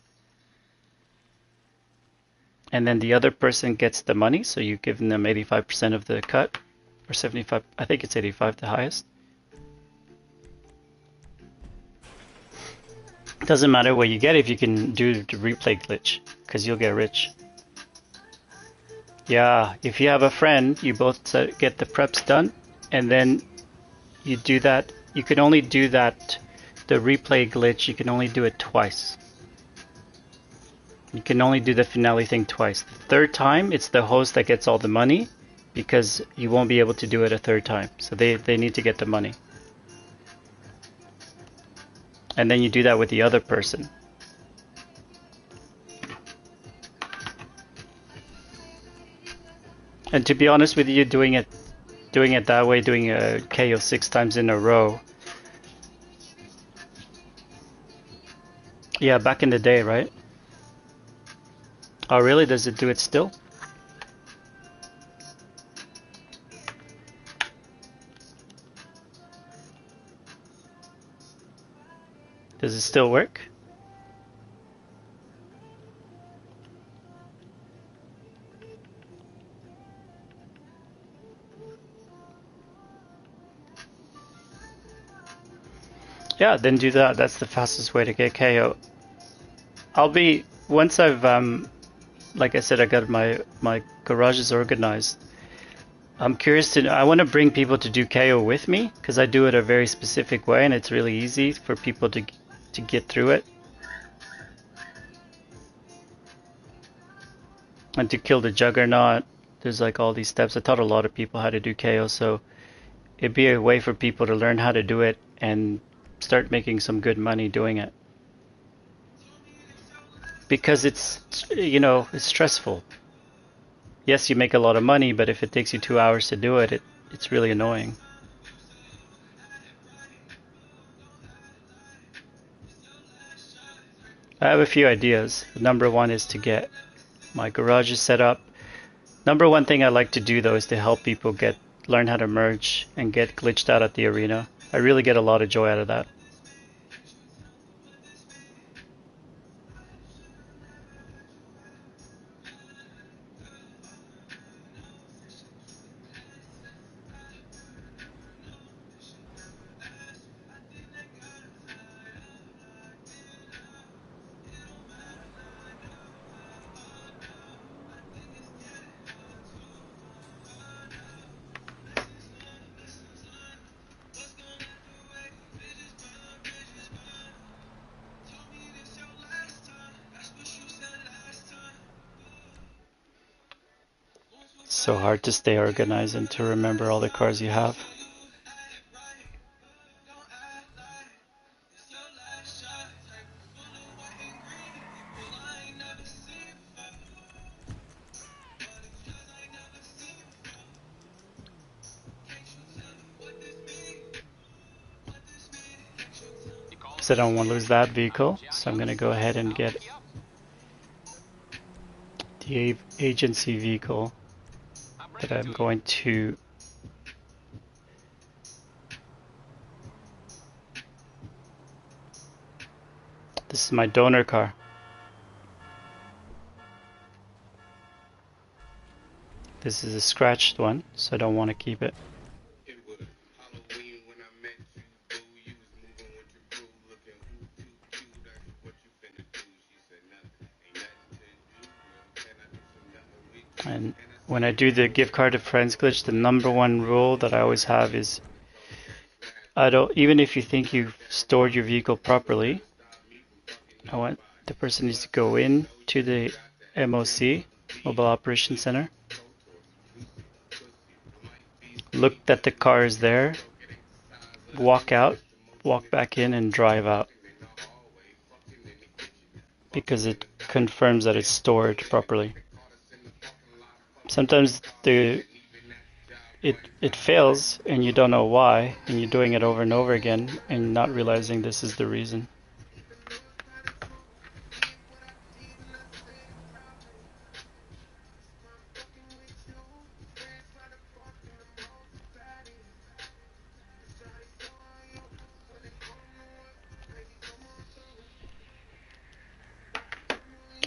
And then the other person gets the money, so you give them 85% of the cut, or 75, I think it's 85, the highest. Doesn't matter what you get if you can do the replay glitch, because you'll get rich. Yeah, if you have a friend, you both get the preps done, and then you do that. You can only do that, the replay glitch, you can only do it twice. You can only do the finale thing twice. The third time, it's the host that gets all the money, because you won't be able to do it a third time. So they need to get the money. And then you do that with the other person. And to be honest with you, doing it that way, doing a KO 6 times in a row. Yeah, back in the day, right? Oh, really? Does it do it still? Does it still work? Yeah, then do that. That's the fastest way to get KO. I'll be once I've like I said, I got my garages organized. I'm curious to know, I want to bring people to do KO with me because I do it a very specific way and it's really easy for people to get through it and to kill the juggernaut. There's like all these steps. I taught a lot of people how to do KO, so it'd be a way for people to learn how to do it and start making some good money doing it. Because it's, you know, it's stressful. Yes, you make a lot of money, but if it takes you 2 hours to do it, it's really annoying. I have a few ideas. Number one is to get my garages set up. Number one thing I like to do though is to help people learn how to merge and get glitched out at the arena. I really get a lot of joy out of that. It's so hard to stay organized and to remember all the cars you have. So I don't want to lose that vehicle, so I'm going to go ahead and get the agency vehicle that I'm going to this is my donor car. This is a scratched one, so I don't want to keep it. And when I do the gift card to friends glitch, the number one rule that I always have is even if you think you've stored your vehicle properly, I want the person needs to go in to the MOC, Mobile Operation Center, look that the car is there, walk out, walk back in and drive out, because it confirms that it's stored properly. Sometimes it fails and you don't know why, and you're doing it over and over again and not realizing this is the reason.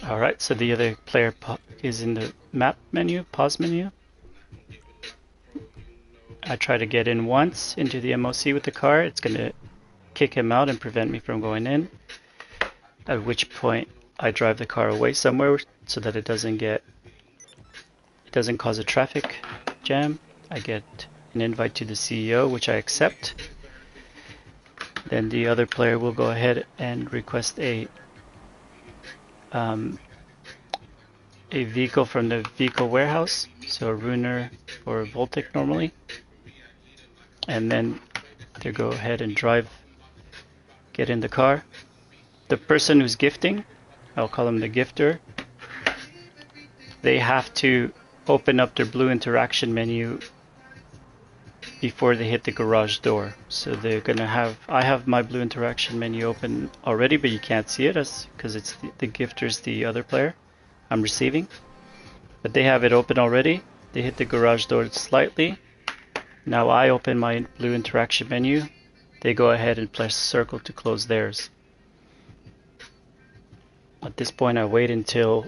Alright, so the other player is in the map menu, pause menu. I try to get in once into the MOC with the car. It's going to kick him out and prevent me from going in. At which point I drive the car away somewhere so that it doesn't cause a traffic jam. I get an invite to the CEO, which I accept. Then the other player will go ahead and request a vehicle from the vehicle warehouse, so a Runer or a Voltic normally, and then they go ahead and get in the car. The person who's gifting, I'll call him the gifter, they have to open up their blue interaction menu before they hit the garage door. So they're gonna have, I have my blue interaction menu open already, but you can't see it as because it's the gifter's the other player I'm receiving. But they have it open already. They hit the garage door slightly. Now I open my blue interaction menu. They go ahead and press circle to close theirs. At this point, I wait until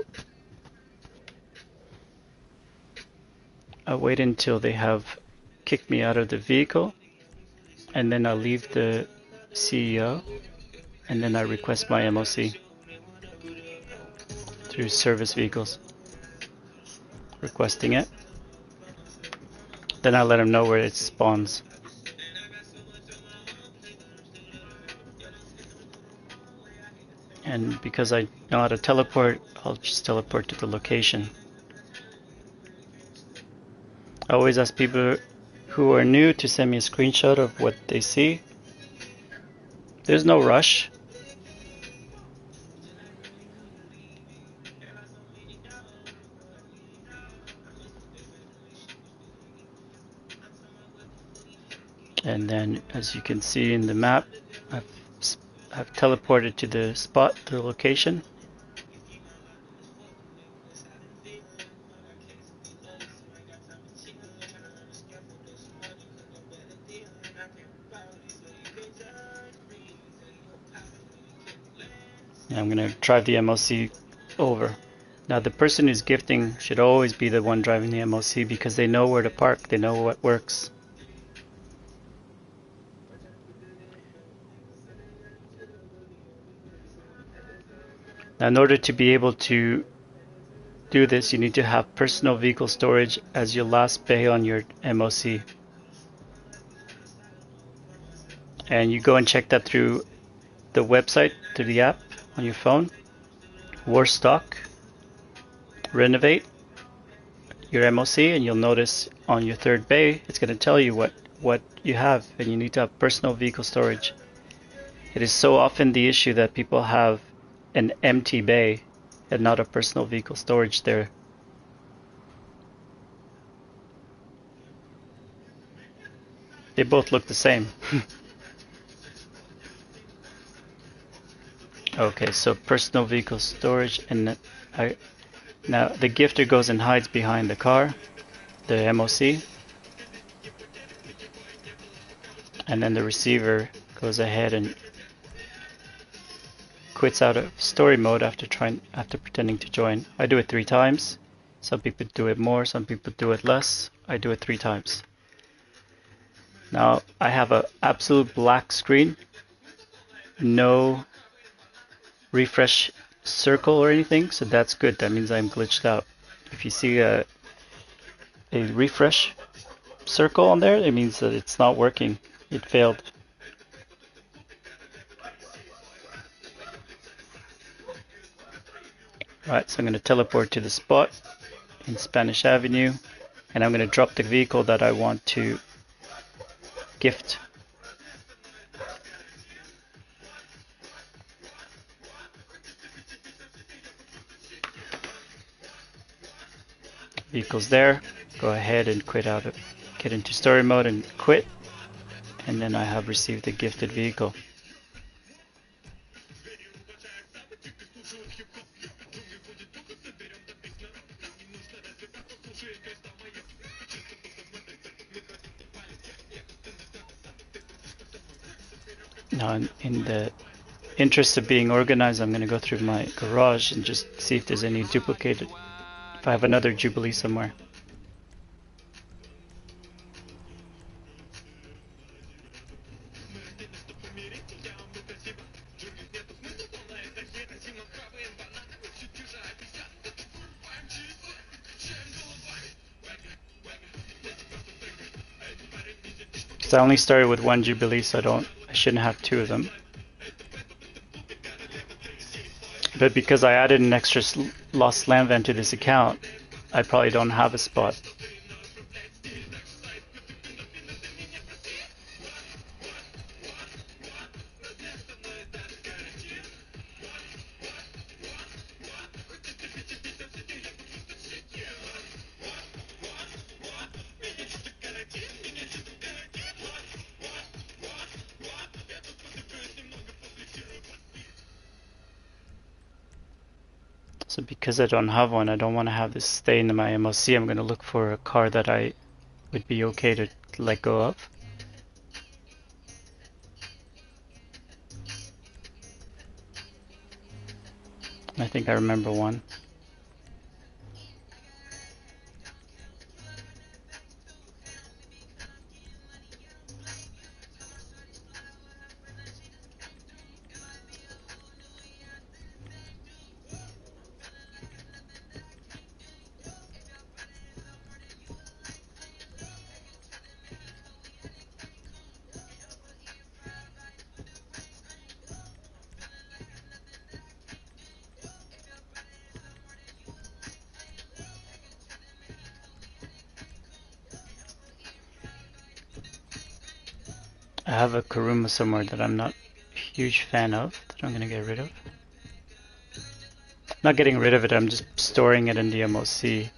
they have kicked me out of the vehicle, and then I leave the CEO, and then I request my MOC through service vehicles, requesting it. Then I let them know where it spawns. And because I know how to teleport, I'll just teleport to the location. I always ask people who are new to send me a screenshot of what they see. There's no rush. And then, as you can see in the map, I've teleported to the spot, the location. And I'm going to drive the MOC over. Now the person who's gifting should always be the one driving the MOC because they know where to park, they know what works. Now in order to be able to do this, you need to have personal vehicle storage as your last bay on your MOC. And you go and check that through the website, through the app on your phone. War stock, renovate your MOC, and you'll notice on your third bay, it's going to tell you what you have, and you need to have personal vehicle storage. It is so often the issue that people have an empty bay and not a personal vehicle storage there. They both look the same. Okay, so personal vehicle storage, and now the gifter goes and hides behind the car, the MOC, and then the receiver goes ahead and quits out of story mode after pretending to join. I do it 3 times. Some people do it more, some people do it less. I do it 3 times. Now I have an absolute black screen, no refresh circle or anything, so that's good. That means I'm glitched out. If you see a refresh circle on there, it means that it's not working. It failed. Right, so I'm going to teleport to the spot in Spanish Avenue, and I'm going to drop the vehicle that I want to gift. Vehicle's there. Go ahead and get into story mode and quit, and then I have received the gifted vehicle. Now, in the interest of being organized, I'm going to go through my garage and just see if there's any duplicated, if I have another Jubilee somewhere. Because I only started with 1 Jubilee, so I shouldn't have 2 of them. But because I added an extra lost land van to this account, I probably don't have a spot. So because I don't have one, I don't want to have this stay in my MOC. I'm going to look for a car that I would be okay to let go of. I think I remember one. I have a Karuma somewhere that I'm not a huge fan of, that I'm going to get rid of. Not getting rid of it, I'm just storing it in the MOC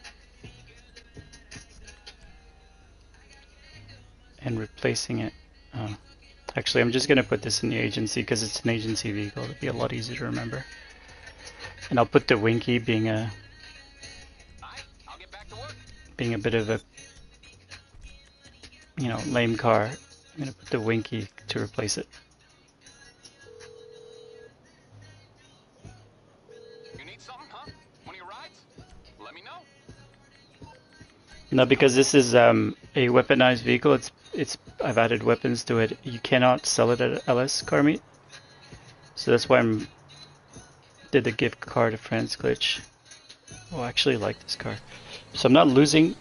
and replacing it. Actually, I'm just going to put this in the agency because it's an agency vehicle. It'll be a lot easier to remember. And I'll put the Winky being a bit of a, you know, lame car. I'm going to put the Winky to replace it. You need something, huh? One of your rides? Let me know. Now, because this is a weaponized vehicle, I've added weapons to it. You cannot sell it at LS Car Meet, so that's why I'm did the gift card to friends glitch. Oh, I actually like this car, so I'm not losing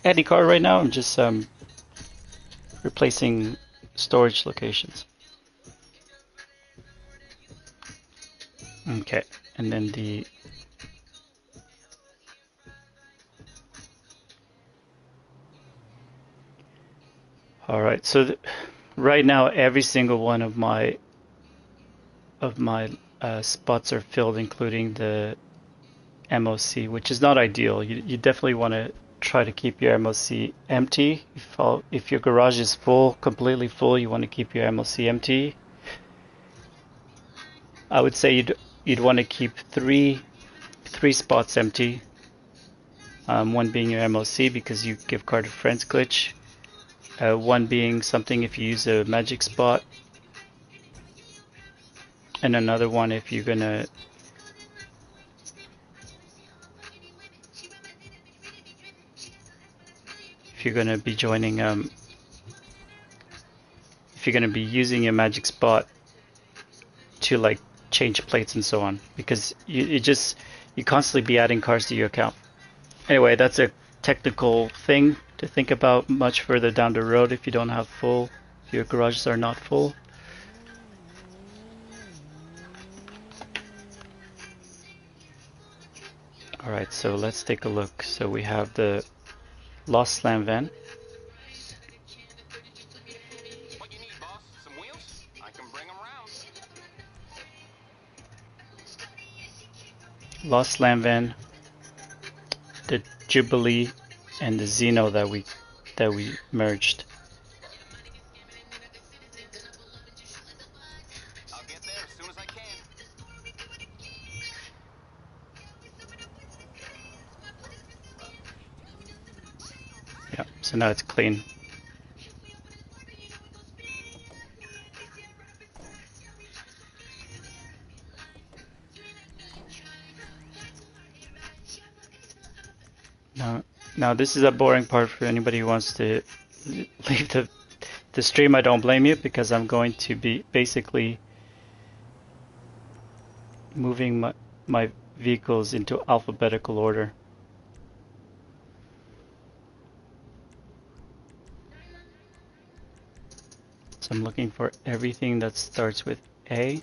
any car right now. I'm just replacing storage locations. Okay, and then the all right. So right now, every single one of my spots are filled, including the MOC, which is not ideal. You definitely want to try to keep your MOC empty. If your garage is full, completely full, you want to keep your MOC empty. I would say you'd want to keep three spots empty. One being your MOC because you give card to friends glitch. One being something if you use a magic spot, and another one if you're gonna be joining if you're gonna be using your magic spot to like change plates and so on, because you constantly be adding cars to your account. Anyway, that's a technical thing to think about much further down the road if you don't have if your garages are not full. Alright, so let's take a look. So we have the Lost Slam van. What you need, boss? Some wheels? I can bring them round. Lost Slam van, the Jubilee, and the Xeno that we merged. I'll get there as soon as I can. Yeah, so now it's clean. Now this is a boring part for anybody who wants to leave the stream. I don't blame you, because I'm going to be basically moving my vehicles into alphabetical order. So I'm looking for everything that starts with A.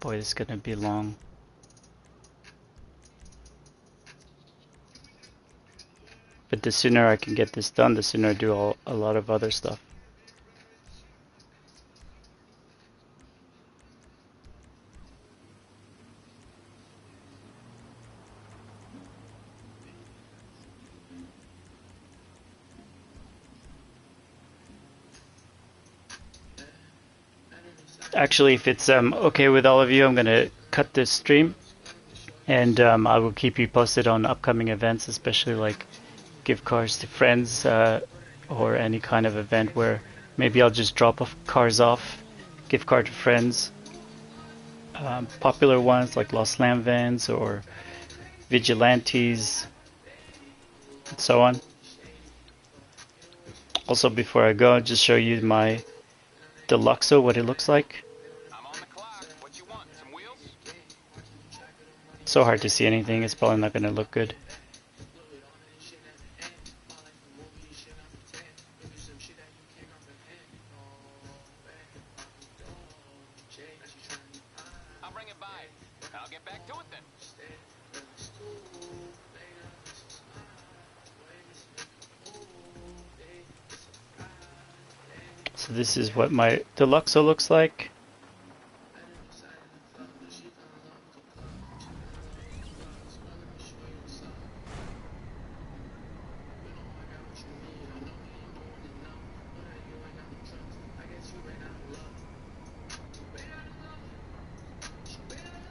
Boy, this is gonna be long. But the sooner I can get this done, the sooner I do a lot of other stuff. Actually, if it's okay with all of you, I'm gonna cut this stream, and I will keep you posted on upcoming events, especially like gift cards to friends, or any kind of event where maybe I'll just drop off cars off, gift card to friends. Popular ones like Lost Lamb Vans or Vigilantes, and so on. Also, before I go, I'll just show you my Deluxo, what it looks like. I'm on the clock. What you want? Some wheels? It's so hard to see anything, it's probably not going to look good. I'll bring it by. I'll get back to it then. So this is what my Deluxo looks like.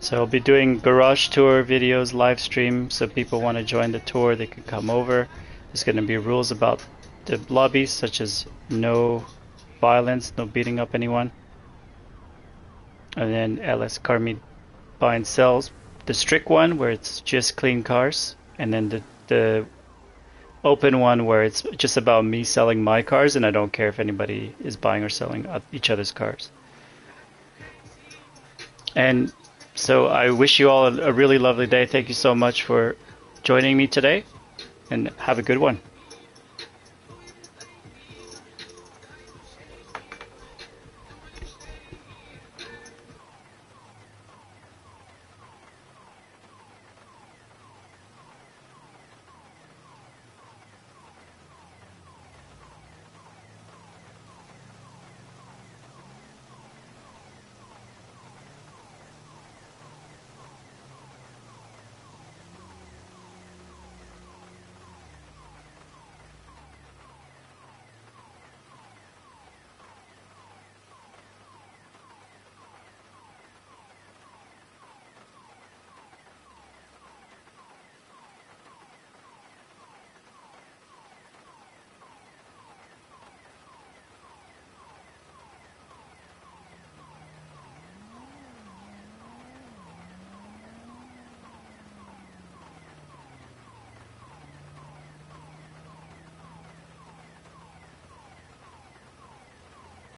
So I'll be doing garage tour videos, live stream, so people want to join the tour, they can come over. There's going to be rules about the lobbies, such as no violence, no beating up anyone. And then LS Car Meet Buy and Sells, the strict one where it's just clean cars, and then the open one where it's just about me selling my cars, and I don't care if anybody is buying or selling each other's cars. And so I wish you all a really lovely day. Thank you so much for joining me today, and have a good one.